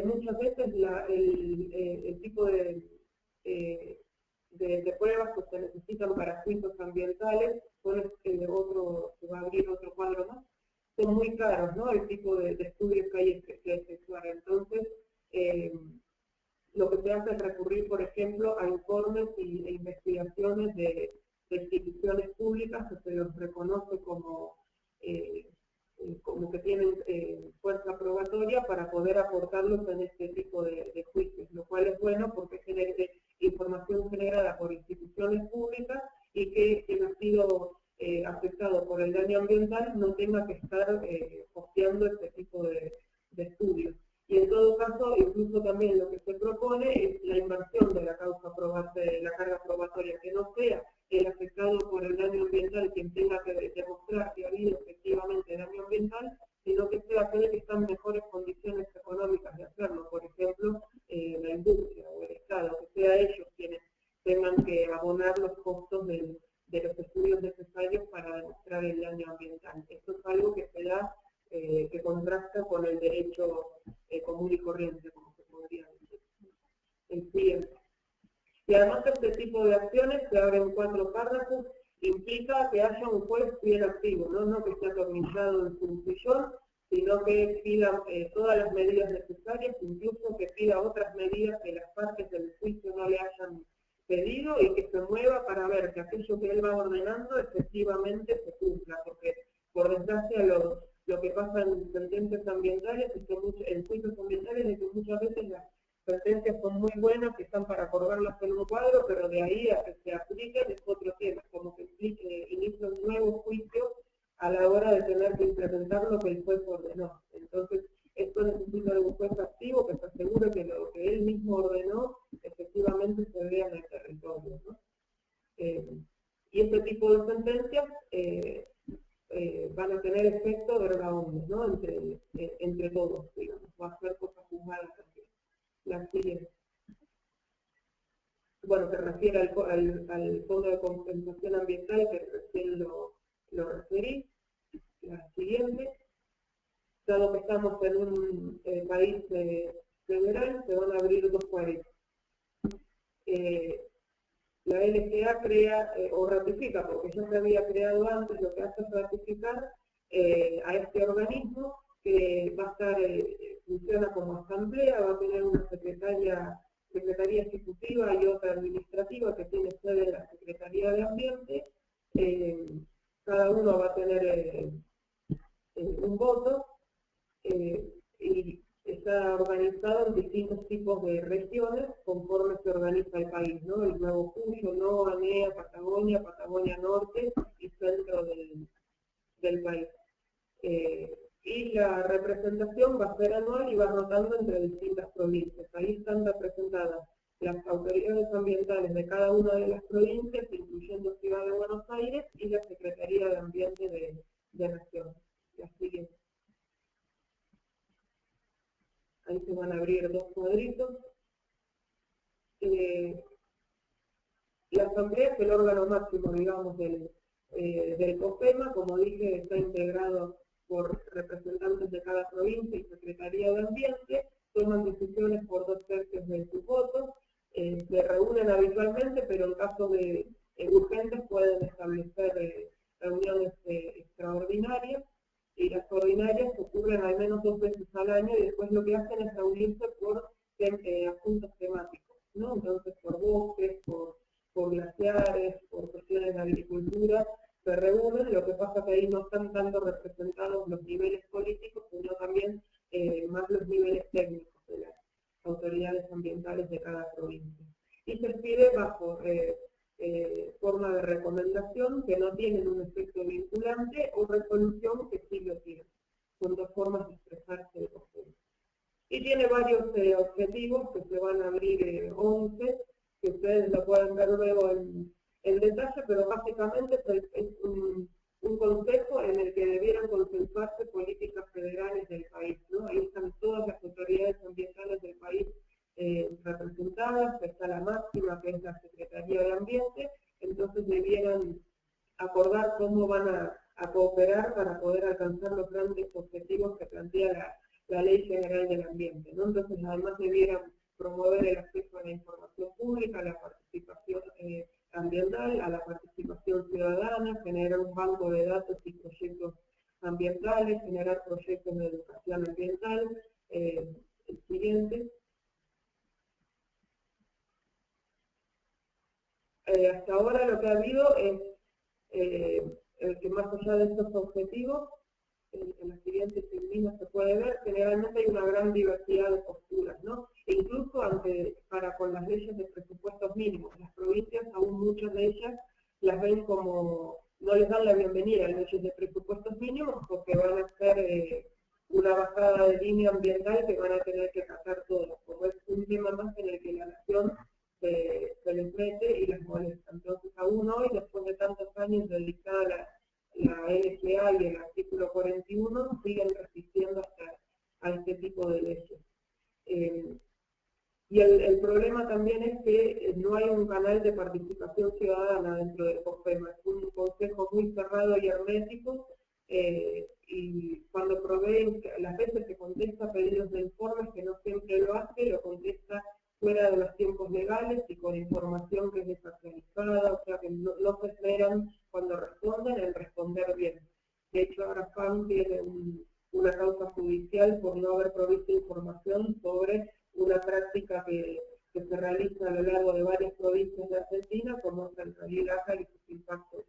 muchas veces el tipo de pruebas que se necesitan para juicios ambientales, se va a abrir otro cuadro más, son muy caros, ¿no? El tipo de estudios que hay que efectuar. Entonces, lo que se hace es recurrir, por ejemplo, a informes e investigaciones de instituciones públicas que se los reconoce como que tienen fuerza probatoria para poder aportarlos en este tipo de juicios, lo cual es bueno porque genera información generada por instituciones públicas y que quien ha sido afectado por el daño ambiental no tenga que estar costeando este tipo de estudios. Y en todo caso, incluso también lo que se propone es la inversión de la causa de la carga probatoria, que no sea el afectado por el daño ambiental quien tenga que demostrar que ha habido efectivamente daño ambiental, sino que sea aquel que está en mejores condiciones económicas de hacerlo, por ejemplo, la industria o el Estado, que sea ellos quienes tengan que abonar los costos de los estudios necesarios para demostrar el daño ambiental. Esto es algo que se da, que contrasta con el derecho común y corriente, como se podría decir. El siguiente. Y además este tipo de acciones, se abren 4 párrafos, implica que haya un juez bien activo, no que esté atornillado en su sillón, sino que pida todas las medidas necesarias, incluso que pida otras medidas que las partes del juicio no le hayan pedido y que se mueva para ver que aquello que él va ordenando efectivamente se cumpla, porque por desgracia lo que pasa en sentencias ambientales, en juicios ambientales, es que muchas veces las sentencias son muy buenas, que están para acordarlas en un cuadro, pero de ahí a que se apliquen es otro tema, como que inicia un nuevo juicio a la hora de tener que implementar lo que el juez ordenó. Entonces, esto necesita de un juez activo que se asegure que lo que él mismo ordenó efectivamente se vea en el Y este tipo de sentencias van a tener efecto erga omnes, ¿no? Entre todos, digamos, va a ser cosa juzgada también. La siguiente. Bueno, se refiere al Fondo de Compensación Ambiental, que recién lo referí. La siguiente. Dado que estamos en un país federal, se van a abrir dos cuadritos. La LGA crea o ratifica, porque ya se había creado antes, lo que hace es ratificar a este organismo que va a estar, funciona como asamblea, va a tener una secretaría ejecutiva y otra administrativa que tiene sede en la Secretaría de Ambiente. Cada uno va a tener un voto y está organizado en distintos tipos de regiones conforme se organiza el país, ¿no? El Nuevo Cuyo, NOA, NEA, Patagonia, Patagonia Norte y centro del país. Y la representación va a ser anual y va rotando entre distintas provincias. Ahí están representadas las autoridades ambientales de cada una de las provincias, incluyendo Ciudad de Buenos Aires y la Secretaría de Ambiente de Nación. La siguiente. Ahí se van a abrir dos cuadritos. La asamblea es el órgano máximo, digamos, del COFEMA. Como dije, está integrado por representantes de cada provincia y Secretaría de Ambiente. Toman decisiones por 2/3 de sus votos. Se reúnen habitualmente, pero en caso de urgentes pueden establecer reuniones extraordinarias. Y las ordinarias ocurren al menos 2 veces al año y después lo que hacen es reunirse por asuntos temáticos, ¿no? Entonces por bosques, por glaciares, por cuestiones de agricultura, se reúnen. Lo que pasa es que ahí no están tanto representados los niveles políticos, sino también más los niveles técnicos de las autoridades ambientales de cada provincia. Y se pide bajo forma de recomendación que no tienen un efecto vinculante o resolución que sí lo tienen. Son dos formas de expresarse de COFEMA. Y tiene varios objetivos que se van a abrir 11, que ustedes lo pueden ver luego en detalle, pero básicamente es un consejo en el que debieran consensuarse políticas federales del país, ¿no? Ahí están todas las autoridades ambientales del país representadas, está la máxima que es la Secretaría de Ambiente, entonces debieran acordar cómo van a cooperar para poder alcanzar los grandes objetivos que plantea la Ley General del Ambiente, ¿no? Entonces además debieran promover el acceso a la información pública, a la participación ambiental, a la participación ciudadana, generar un banco de datos y proyectos ambientales, generar proyectos de educación ambiental. El siguiente. Hasta ahora lo que ha habido es que más allá de estos objetivos, en las siguientes líneas se puede ver, generalmente hay una gran diversidad de posturas, ¿no? E incluso con las leyes de presupuestos mínimos, las provincias, aún muchas de ellas, las ven como, no les dan la bienvenida a las leyes de presupuestos mínimos porque van a ser una bajada de línea ambiental que van a tener que tratar todos, como es un tema más en el que la nación se les mete y les molesta. Entonces, aún hoy, después de tantos años de dictada la LGA y el artículo 41, siguen resistiendo a este tipo de leyes. Y el problema también es que no hay un canal de participación ciudadana dentro del COFEMA. Es un consejo muy cerrado y hermético, y cuando provee, las veces que contesta pedidos de informes, que no siempre lo hace, lo contesta fuera de los tiempos legales y con información que es desactualizada, o sea que no se esperan cuando responden en responder bien. De hecho, ahora FAM tiene una causa judicial por no haber provisto información sobre una práctica que se realiza a lo largo de varias provincias de Argentina, como es el Río Ácar y sus impactos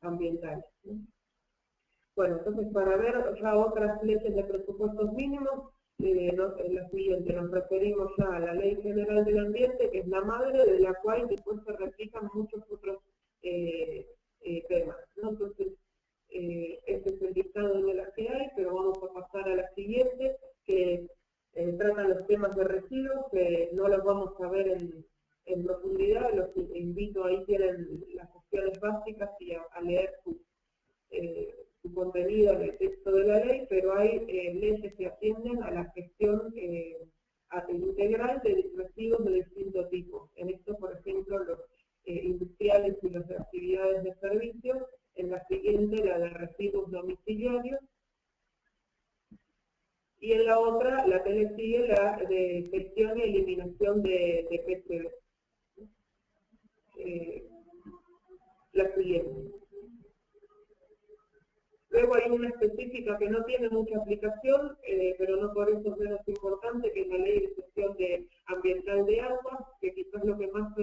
ambientales, ¿no? Bueno, entonces para ver ya otras leyes de presupuestos mínimos, la siguiente, nos referimos ya a la Ley General del Ambiente, que es la madre, de la cual después se replican muchos otros temas, ¿no? Entonces, este es el listado de las que hay, pero vamos a pasar a la siguiente, que trata los temas de residuos, que no los vamos a ver en profundidad. Los invito, ahí tienen las cuestiones básicas y a leer su contenido en el texto de la ley, pero hay leyes que atienden a la gestión integral de residuos de distinto tipo. En esto, por ejemplo, los industriales y los de actividades de servicio. En la siguiente, la de residuos domiciliarios. Y en la otra, la que le sigue, la de gestión y eliminación de PCB. La siguiente. Luego hay una específica que no tiene mucha aplicación, pero no por eso es menos importante, que es la Ley de Gestión Ambiental de Aguas, que quizás lo que más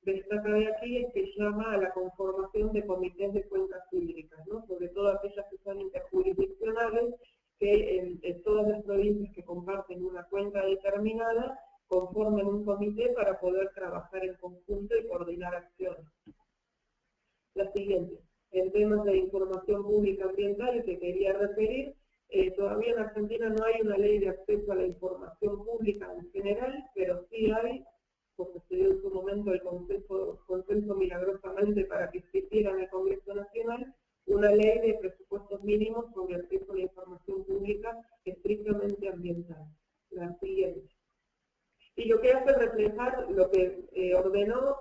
destaca de aquí es que llama a la conformación de comités de cuencas hídricas, ¿no? Sobre todo aquellas que son interjurisdiccionales, que en todas las provincias que comparten una cuenca determinada conformen un comité para poder trabajar en conjunto y coordinar acciones. La siguiente. En temas de información pública ambiental que quería referir, todavía en Argentina no hay una ley de acceso a la información pública en general, pero sí hay, porque se dio en su momento el consenso milagrosamente para que existiera en el Congreso Nacional, una ley de presupuestos mínimos sobre acceso a la información pública estrictamente ambiental. La siguiente. Y lo que hace reflejar lo que ordenó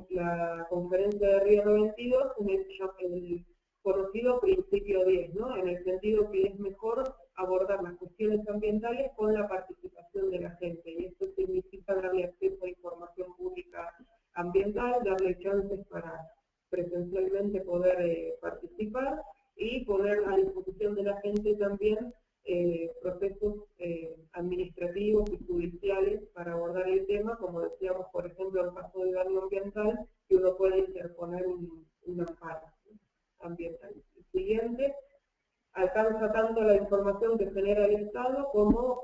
la conferencia de Río 92 en el conocido principio 10, ¿no? En el sentido que es mejor abordar las cuestiones ambientales con la participación de la gente, y esto significa darle acceso a información pública ambiental, darle chances para presencialmente poder participar y poner a disposición de la gente también procesos administrativos y judiciales para abordar el tema, como decíamos, por ejemplo, en caso de daño ambiental, que uno puede interponer un amparo ambiental. El siguiente, alcanza tanto la información que genera el Estado como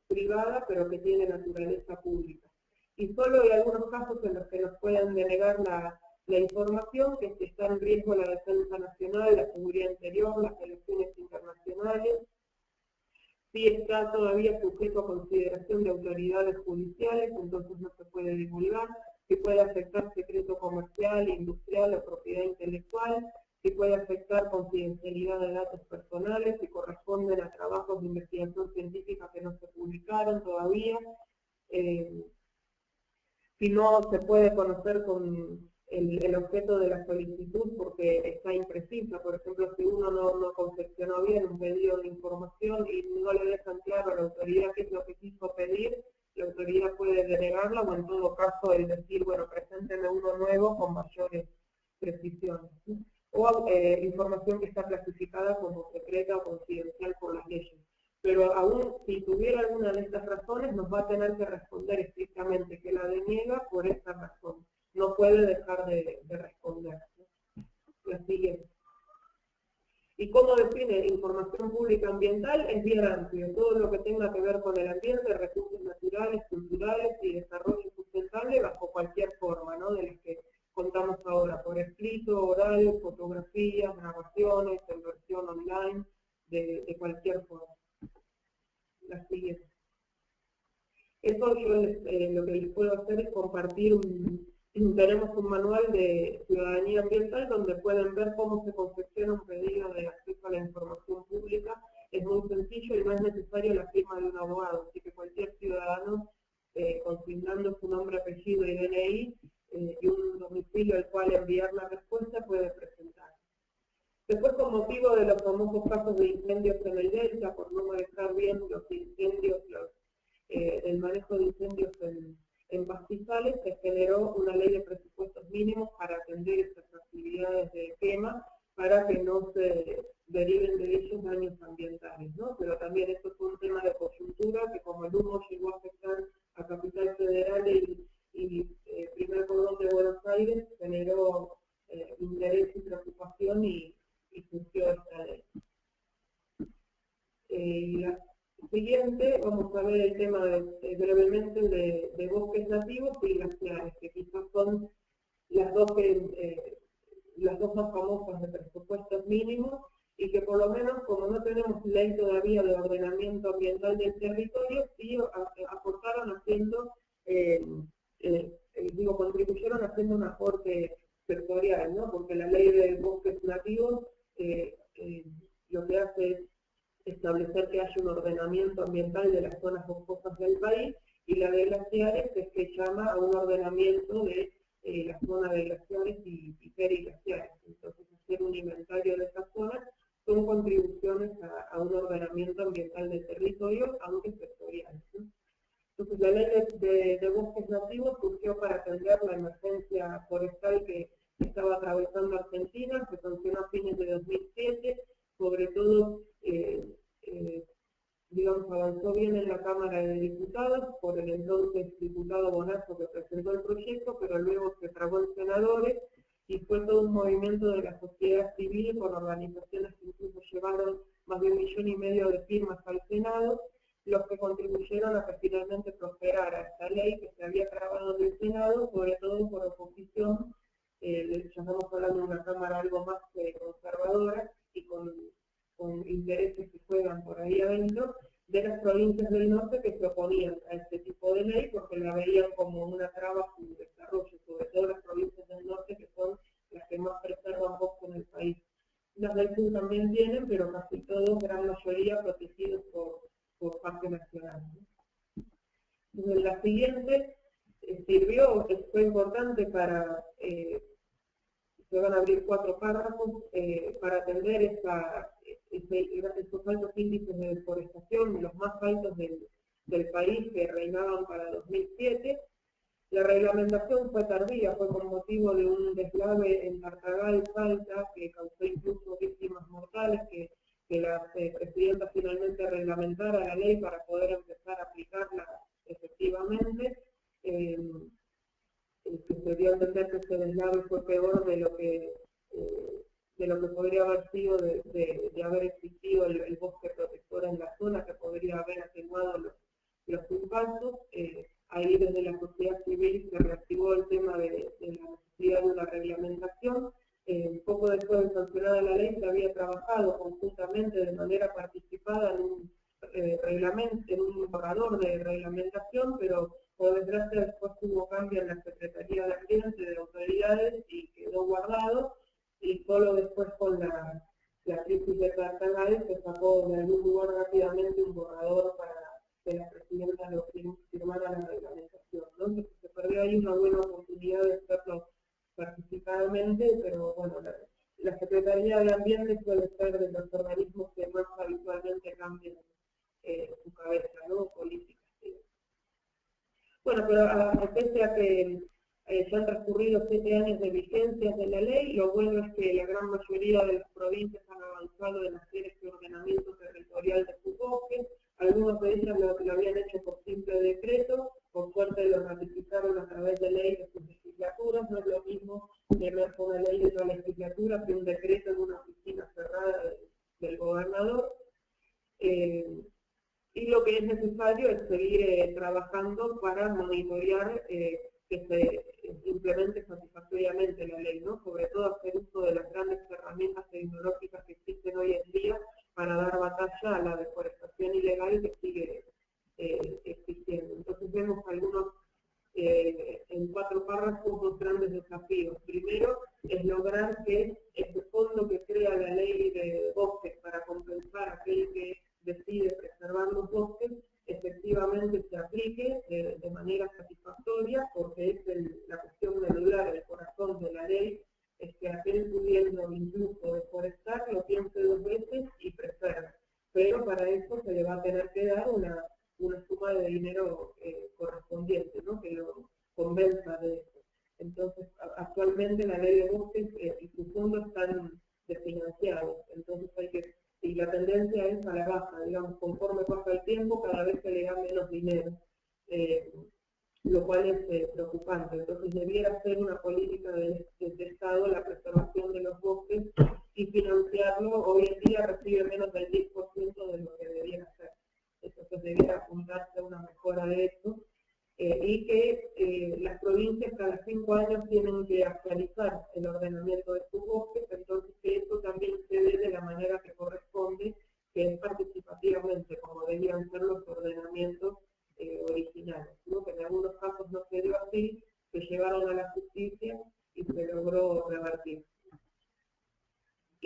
privada, pero que tiene naturaleza pública. Y solo hay algunos casos en los que nos pueden denegar la información, que está en riesgo la defensa nacional, la seguridad interior, las relaciones internacionales. Si está todavía sujeto a consideración de autoridades judiciales, entonces no se puede divulgar. Si puede afectar secreto comercial, industrial o propiedad intelectual. Si puede afectar confidencialidad de datos personales, si corresponden a trabajos de investigación científica que no se publicaron todavía. Si no se puede conocer con el objeto de la solicitud porque está imprecisa, por ejemplo, si uno no confeccionó bien un pedido de información y no le dejan claro a la autoridad qué es lo que quiso pedir, la autoridad puede denegarla, o en todo caso el decir, bueno, presénteme uno nuevo con mayores precisiones. O información que está clasificada como secreta o confidencial por las leyes. Pero aún si tuviera alguna de estas razones, nos va a tener que responder estrictamente que la deniega por esta razón. No puede dejar de responder. La siguiente. ¿Y cómo define información pública ambiental? Es bien amplio. Todo lo que tenga que ver con el ambiente, recursos naturales, culturales y desarrollo sustentable bajo cualquier forma, ¿no? De las que contamos ahora, por escrito, oral, fotografías, grabaciones, en versión online, de cualquier forma. La siguiente. Eso yo lo que les puedo hacer es compartir tenemos un manual de ciudadanía ambiental donde pueden ver cómo se confecciona un pedido de acceso a la información pública. Es muy sencillo y no es necesario la firma de un abogado, así que cualquier ciudadano consignando su nombre, apellido y DNI y un domicilio al cual enviar la respuesta puede presentar. Después, con motivo de los famosos casos de incendios en el Delta, por no manejar bien los incendios, el manejo de incendios en pastizales, se generó una ley de presupuestos mínimos para atender estas actividades de quema, para que no se deriven de ellos daños ambientales, ¿no? Pero también esto fue un tema de coyuntura, que como el humo llegó a afectar a Capital Federal y primer cordón de Buenos Aires, generó interés y preocupación y surgió esta ley. Y la siguiente, vamos a ver el tema brevemente de bosques nativos y glaciares, que quizás son las dos más famosas de presupuestos mínimos, y que por lo menos, como no tenemos ley todavía de ordenamiento ambiental del territorio, sí aportaron haciendo contribuyeron haciendo un aporte sectorial, ¿no? Porque la ley de bosques nativos lo que hace es establecer que haya un ordenamiento ambiental de las zonas boscosas del país, y la de glaciares es que llama a un ordenamiento de la zona de glaciares y periglaciares. Entonces, hacer un inventario de esas zonas son contribuciones a un ordenamiento ambiental del territorio, aunque sectorial, ¿no? Entonces, la ley de bosques nativos surgió para atender la emergencia forestal que estaba atravesando Argentina, se sancionó a fines de 2007, sobre todo, avanzó bien en la Cámara de Diputados por el entonces diputado Bonazo, que presentó el proyecto, pero luego se trabó en senadores y fue todo un movimiento de la sociedad civil con organizaciones que incluso llevaron más de 1,5 millones de firmas al Senado, los que contribuyeron a que finalmente prosperara esta ley que se había trabado en el Senado, sobre todo por oposición. Ya estamos hablando de una Cámara algo más conservadora y con intereses que juegan por ahí adentro, de las provincias del norte que se oponían a este tipo de ley porque la veían como una traba a su desarrollo, sobre todo las provincias del norte que son las que más preservan bosque en el país. Las del sur también tienen, pero casi todos, gran mayoría, protegidos por Parque Nacional. Entonces, la siguiente fue importante para, se van a abrir 4 párrafos para atender estos altos índices de deforestación, los más altos del país que reinaban para 2007. La reglamentación fue tardía, fue por motivo de un deslave en Tartagal, Salta, que causó incluso víctimas mortales, que la presidenta finalmente reglamentara la ley para poder empezar a aplicarla efectivamente. Se dio a entender que ese deslave fue peor de lo que podría haber sido de haber existido el bosque protector en la zona, que podría haber atenuado los impactos. Ahí desde la sociedad civil se reactivó el tema de la necesidad de una reglamentación. Poco después de sancionada la ley, se había trabajado conjuntamente de manera participada en un borrador de reglamentación, pero por desgracia después hubo cambio en la Secretaría de Ambiente de autoridades y quedó guardado, y solo después con la crisis de Tartagal se sacó de algún lugar rápidamente un borrador para que la presidenta lo firmara la reglamentación, ¿no? Entonces se perdió ahí una buena oportunidad de hacerlo participadamente, pero bueno, la Secretaría de Ambiente suele ser de los organismos que más habitualmente cambian su cabeza, ¿no? Políticas. Bueno, pero pese a que ya han transcurrido 7 años de vigencia de la ley, lo bueno es que la gran mayoría de las provincias han avanzado en hacer este ordenamiento territorial de sus bosques. Algunos de ellas lo habían hecho por simple decreto, por suerte lo ratificaron a través de ley de sus legislaturas. No es lo mismo tener una ley de una legislatura que un decreto en una oficina cerrada del gobernador. Y lo que es necesario es seguir trabajando para monitorear que se implemente satisfactoriamente la ley, ¿no? Sobre todo hacer uso de las grandes herramientas tecnológicas que existen hoy en día para dar batalla a la deforestación ilegal que sigue existiendo. Entonces vemos algunos, en 4 párrafos, 2 grandes desafíos. Primero es lograr que este fondo que crea la ley de bosques para compensar a aquel que decide preservar los bosques, efectivamente se aplique de manera satisfactoria, porque es la cuestión medular, el corazón de la ley, es que aquel pudiendo incluso deforestar lo piense 2 veces y preserve. Pero para eso se le va a tener que dar una suma de dinero correspondiente, ¿no? Que lo convenza de eso. Entonces, actualmente la ley de bosques y sus fondos están desfinanciados, entonces y la tendencia es a la baja, digamos, conforme pasa el tiempo, cada vez se le da menos dinero, lo cual es preocupante. Entonces debiera ser una política de Estado la preservación de los bosques, y financiarlo hoy en día recibe menos del 10% de lo que debiera ser. Entonces debiera apuntarse a una mejora de esto, y que las provincias cada 5 años tienen que actualizar el ordenamiento de sus bosques, entonces que eso también se dé de la manera que corresponde, que es participativamente, como debían ser los ordenamientos originales, ¿no? Que en algunos casos no se dio así, se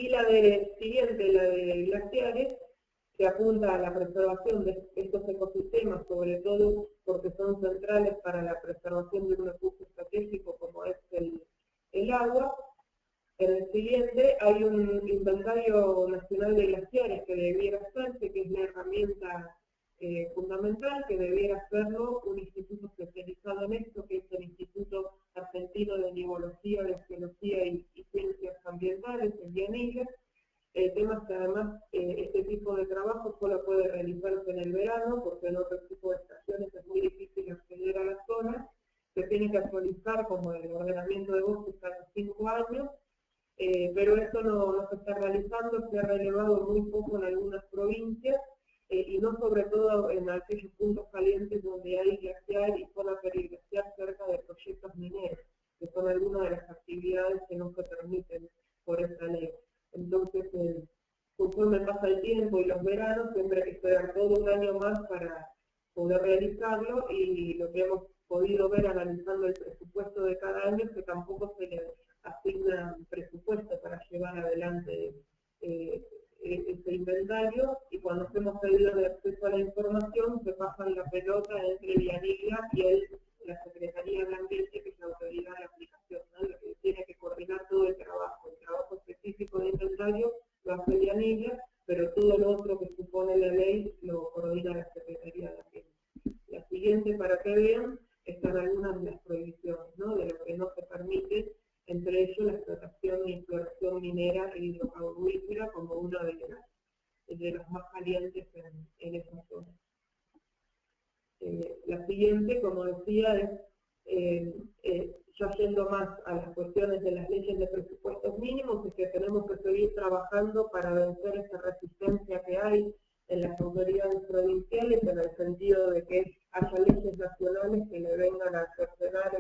Y siguiente, la de glaciares, que apunta a la preservación de estos ecosistemas, sobre todo porque son centrales para la preservación de un recurso estratégico como es el agua. En el siguiente hay un inventario nacional de glaciares que debiera hacerse, que es la herramienta fundamental, que debiera hacerlo un instituto especializado en esto, que es el Instituto Argentino de Nivología, Glaciología y Ciencias Ambientales, el IANIGLA. El tema es que además este tipo de trabajo solo puede realizarse en el verano, porque en otro tipo de estaciones es muy difícil acceder a la zona. Se tiene que actualizar como el ordenamiento de bosques cada 5 años, pero esto no se está realizando, se ha relevado muy poco en algunas provincias, y no sobre todo en aquellos puntos calientes donde hay glaciar y zona periglaciar cerca de proyectos mineros, que son algunas de las actividades que no se permiten por esta ley. Entonces, conforme pasa el tiempo y los veranos, siempre hay que esperar todo un año más para poder realizarlo, y lo que hemos podido ver analizando el presupuesto de cada año es que tampoco se le asigna presupuesto para llevar adelante este inventario, y cuando hacemos pedido de acceso a la información se pasan la pelota entre el IANIGLA y la Secretaría de Ambiente, que es la autoridad de aplicación, ¿no? Lo que tiene que coordinar todo el trabajo específico de inventario lo hace el IANIGLA, pero todo lo otro que supone la ley lo coordina la Secretaría de Ambiente. La siguiente, para que vean, están algunas de las prohibiciones, ¿no? De lo que no se permite, entre ellos la explotación y exploración minera e hidrocarburífera como una de las más calientes en esa zona. La siguiente, como decía, es ya yendo más a las cuestiones de las leyes de presupuestos mínimos, es que tenemos que seguir trabajando para vencer esa resistencia que hay en las autoridades provinciales, en el sentido de que haya leyes nacionales que le vengan a cercenar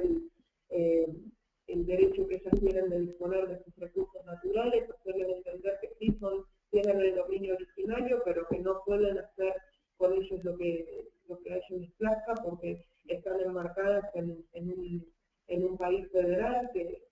el derecho que ellas tienen de disponer de sus recursos naturales, hacerles entender que sí tienen el dominio originario, pero que no pueden hacer con ellos lo que a ellos les plazca, porque están enmarcadas en un país federal que,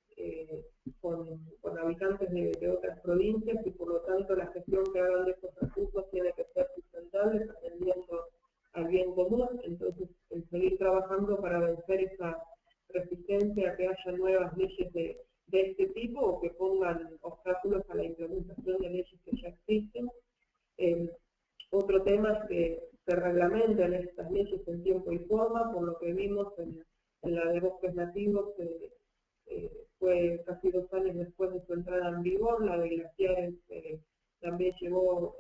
con habitantes de otras provincias, y por lo tanto la gestión que hagan de estos recursos tiene que ser sustentable, atendiendo al bien común. Entonces, el seguir trabajando para vencer esa resistencia a que haya nuevas leyes de este tipo, o que pongan obstáculos a la implementación de leyes que ya existen. Otro tema es que se reglamentan estas leyes en tiempo y forma, por lo que vimos en la de bosques nativos, fue casi 2 años después de su entrada en vigor. La de glaciares también llevó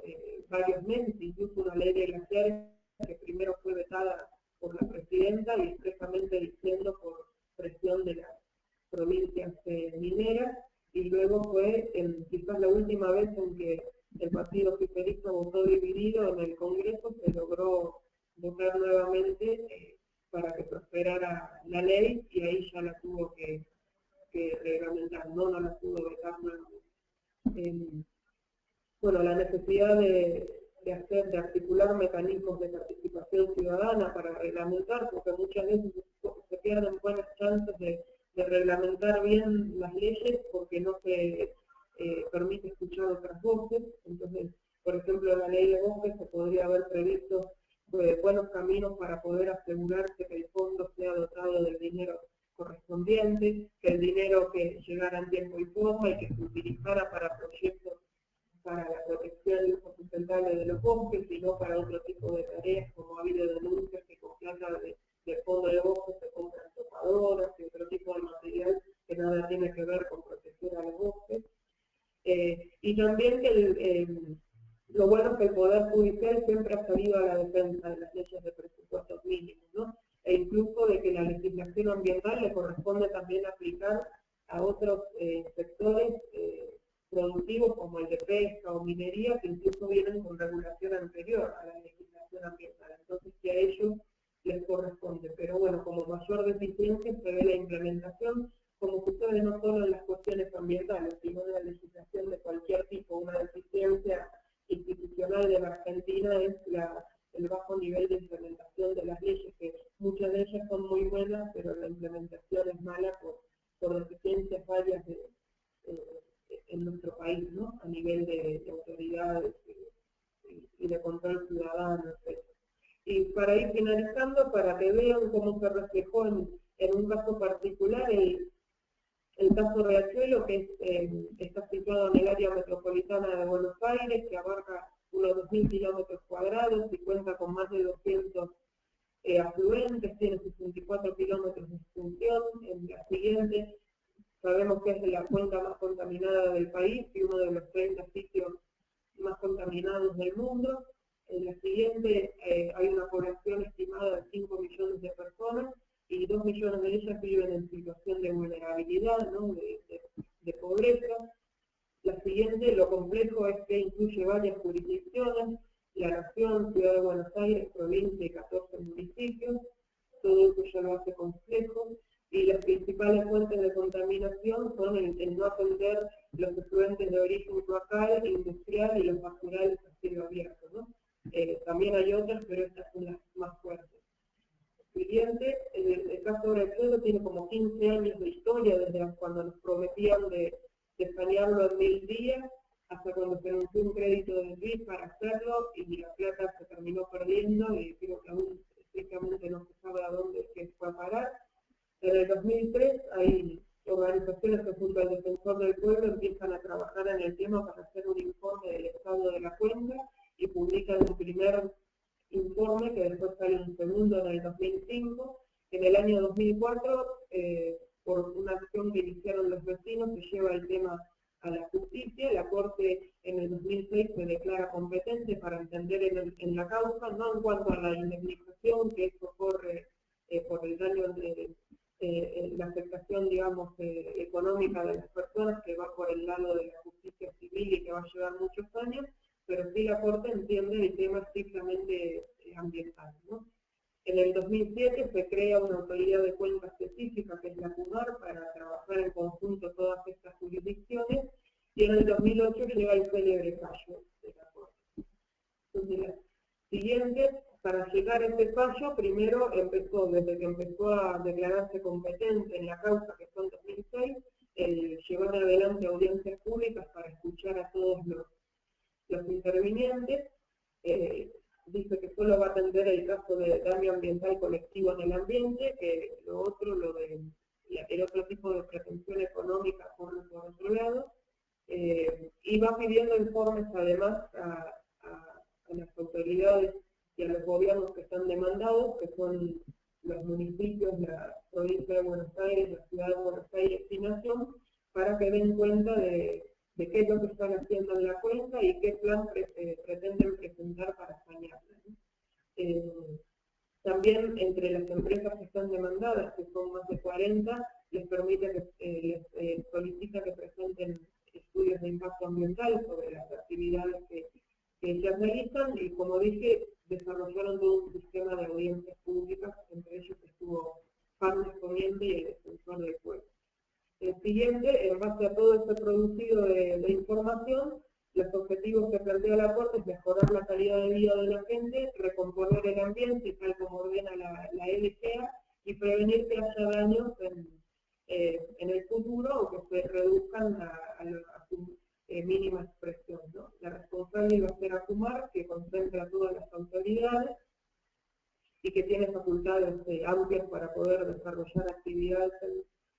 varios meses, incluso una ley de glaciares que primero fue vetada por la presidenta y expresamente diciendo por presión de las provincias mineras, y luego fue quizás la última vez en que el Partido Oficialista votó dividido en el Congreso, se logró votar nuevamente para que prosperara la ley, y ahí ya la tuvo que reglamentar, no la pudo vetar nuevamente. Bueno, la necesidad de articular mecanismos de participación ciudadana para reglamentar, porque muchas veces se pierden buenas chances de reglamentar bien las leyes porque no se permite escuchar otras voces. Entonces, por ejemplo, en la ley de bosques se podría haber previsto buenos caminos para poder asegurarse que el fondo sea dotado del dinero correspondiente, que el dinero que llegara en tiempo y forma y que se utilizara para proyectos para la protección y uso sustentable de los bosques, y no para otro tipo de tareas, como ha habido denuncias que con plata del fondo de bosques se compran topadoras y otro tipo de material que nada tiene que ver con proteger a los bosques. Y también que lo bueno es que el Poder Judicial siempre ha salido a la defensa de las leyes de presupuestos mínimos, ¿no? E incluso de que la legislación ambiental le corresponde también aplicar a otros sectores productivos como el de pesca o minería, que incluso vienen con regulación anterior a la legislación ambiental. Entonces, que a ellos les corresponde. Pero bueno, como mayor deficiencia se ve la implementación, como sucede no solo en las cuestiones ambientales, sino en la legislación de cualquier tipo. Una deficiencia institucional de la Argentina es el bajo nivel de implementación de las leyes, que muchas de ellas son muy buenas, pero la implementación es mala por deficiencias varias en nuestro país, ¿no? A nivel de autoridades y de control ciudadano, etc. Y para ir finalizando, para que vean cómo se reflejó en un caso particular, el caso Riachuelo, que está situado en el área metropolitana de Buenos Aires, que abarca unos 2.000 kilómetros cuadrados y cuenta con más de 200 afluentes, tiene 64 kilómetros de extensión. En la siguiente, sabemos que es la cuenca más contaminada del país y uno de los 30 sitios más contaminados del mundo. En la siguiente hay una población estimada de 5 millones de personas y 2 millones de ellas viven en situación de vulnerabilidad, ¿no? de pobreza. La siguiente, lo complejo es que incluye varias jurisdicciones, la Nación, Ciudad de Buenos Aires, provincia y 14 municipios, todo eso ya lo hace complejo, y las principales fuentes de contaminación son el no atender los efluentes de origen local, industrial y los basurales a cielo abierto, ¿no? También hay otras, pero estas son las más fuertes. Siguiente, el caso del suelo tiene como 15 años de historia, desde cuando nos prometían de sanearlo en 1000 días, hasta cuando se anunció un crédito del BID para hacerlo, y la plata se terminó perdiendo, y creo que aún estrictamente no se sabe a dónde es que fue a parar. En el 2003 hay organizaciones que junto al Defensor del Pueblo empiezan a trabajar en el tema para hacer un informe del estado de la cuenca, y publican un primer informe, que después sale un segundo en el 2005. En el año 2004, por una acción que iniciaron los vecinos, se lleva el tema a la justicia. La Corte en el 2006 se declara competente para entender en la causa, no en cuanto a la indemnización, que eso corre por el daño de la afectación, digamos, económica de las personas, que va por el lado de la justicia civil y que va a llevar muchos años, pero sí la Corte entiende el tema estrictamente ambiental, ¿no? En el 2007 se crea una autoridad de cuenca específica, que es la ACUMAR, para trabajar en conjunto todas estas jurisdicciones, y en el 2008 llega el célebre fallo de la Corte. Entonces, la siguiente, para llegar a este fallo, primero desde que empezó a declararse competente en la causa, que fue en 2006, llevar adelante audiencias públicas para escuchar a todos los intervinientes. Dice que solo va a atender el caso de daño ambiental colectivo en el ambiente, que lo otro, el otro tipo de pretensión económica corre por otro lado, y va pidiendo informes además a las autoridades y a los gobiernos que están demandados, que son los municipios, la provincia de Buenos Aires, la ciudad de Buenos Aires y Nación, para que den cuenta de qué es lo que están haciendo en la cuenca y qué plan pretenden presentar para sanearla, ¿no? También entre las empresas que están demandadas, que son más de 40, les permite les solicita que presenten estudios de impacto ambiental sobre las actividades que se realizan, y como dije, desarrollaron todo un sistema de audiencias públicas, entre ellos estuvo Farm Exponiente y el Defensor del Pueblo. El siguiente, en base a todo este producido de información, los objetivos que plantea la Corte es mejorar la calidad de vida de la gente, recomponer el ambiente, tal como ordena la LGA, y prevenir que haya daños en el futuro o que se reduzcan a su mínima expresión, ¿no? La responsable va a ser ACUMAR, que concentra a todas las autoridades y que tiene facultades amplias para poder desarrollar actividades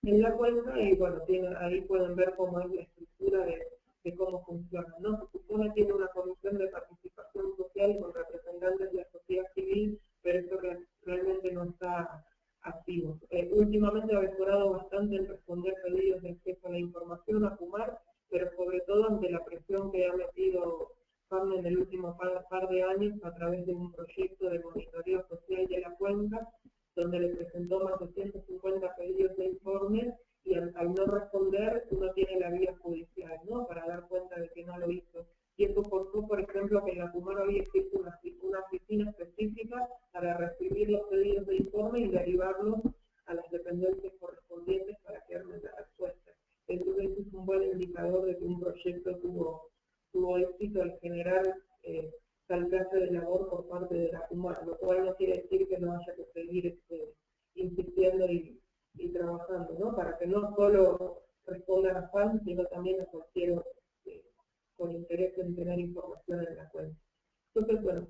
en la cuenca, y bueno, ahí pueden ver cómo es la estructura de cómo funciona, ¿no? Se supone que tiene una comisión de participación social con representantes de la sociedad civil, pero eso realmente no está activo. Últimamente ha mejorado bastante en responder pedidos de acceso a la información, a ACUMAR, pero sobre todo ante la presión que ha metido FARN en el último par de años a través de un proyecto de monitoreo social de la cuenca, donde le presentó más de 150 pedidos de informes, y al no responder uno tiene la vía judicial, ¿no? Para dar cuenta de que no lo hizo. Y eso forzó, por ejemplo, que en la ACUMAR había existe una oficina específica para recibir los pedidos de informe y derivarlos a las dependencias correspondientes para que armen la respuesta. Entonces es un buen indicador de que un proyecto tuvo éxito al generar tal clase de labor por parte de la ACUMAR, lo cual no quiere decir que no haya que seguir insistiendo y trabajando, ¿no? Para que no solo respondan a fans, sino también a cualquiera con interés en tener información en la cuenta. Entonces, bueno,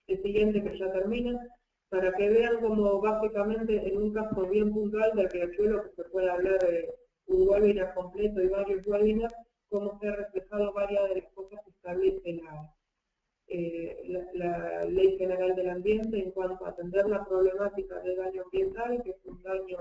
el siguiente que ya termina, para que vean como básicamente en un caso bien puntual del Riachuelo, que se puede hablar de un webinar completo y varios webinars, cómo se ha reflejado varias de las cosas que establece la Ley General del Ambiente en cuanto a atender la problemática del daño ambiental, que es un daño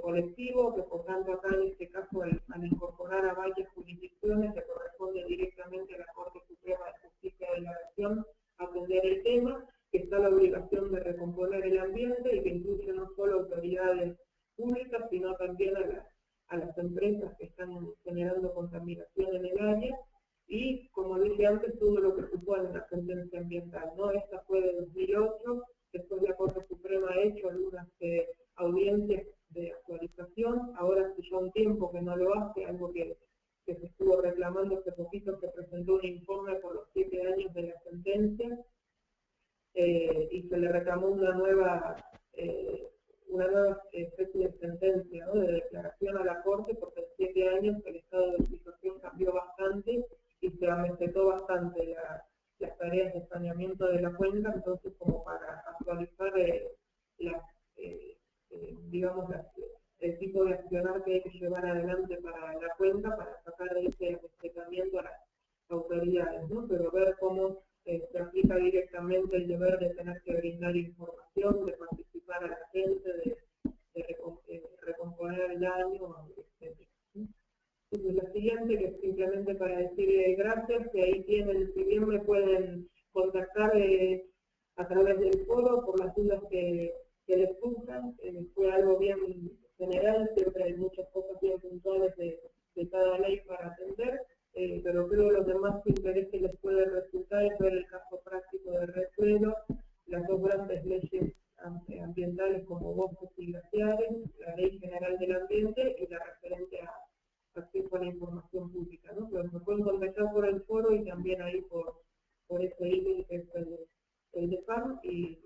colectivo, que por tanto acá en este caso al incorporar a varias jurisdicciones que corresponde directamente a la Corte Suprema de Justicia de la Nación atender el tema, que está la obligación de recomponer el ambiente y que incluye no solo autoridades públicas, sino también a las empresas que están generando contaminación en el área, y como dije antes, todo lo que supone una sentencia ambiental, ¿no? Esta fue de 2008, después la Corte Suprema ha hecho algunas audiencias de actualización, ahora hace ya un tiempo que no lo hace, algo que se estuvo reclamando hace poquito, se presentó un informe por los 7 años de la sentencia, y se le reclamó una nueva especie de sentencia, ¿no? De declaración a la Corte, porque en 7 años el estado de situación cambió bastante y se amesetó bastante las tareas de saneamiento de la cuenca, entonces como para actualizar digamos, el tipo de accionar que hay que llevar adelante para la cuenca, para sacar de ese amesetamiento a las autoridades, ¿no? Pero ver cómo se aplica directamente el deber de tener que brindar información, de participar a la gente, de recomponer el daño, etc. Entonces, la siguiente, que es simplemente para decirle gracias, que ahí tienen, si bien me pueden contactar a través del foro por las dudas que les surjan, fue algo bien general, siempre hay muchas cosas bien puntuales de cada ley para atender, pero creo que lo que más interés que les puede resultar es ver el caso práctico de Riachuelo, las dos grandes leyes ambientales como bosques y glaciares, la Ley General del Ambiente y la referente a acceso a la información pública, ¿no? Pero me pueden contactar por el foro y también ahí por ese email que es el de FAM, y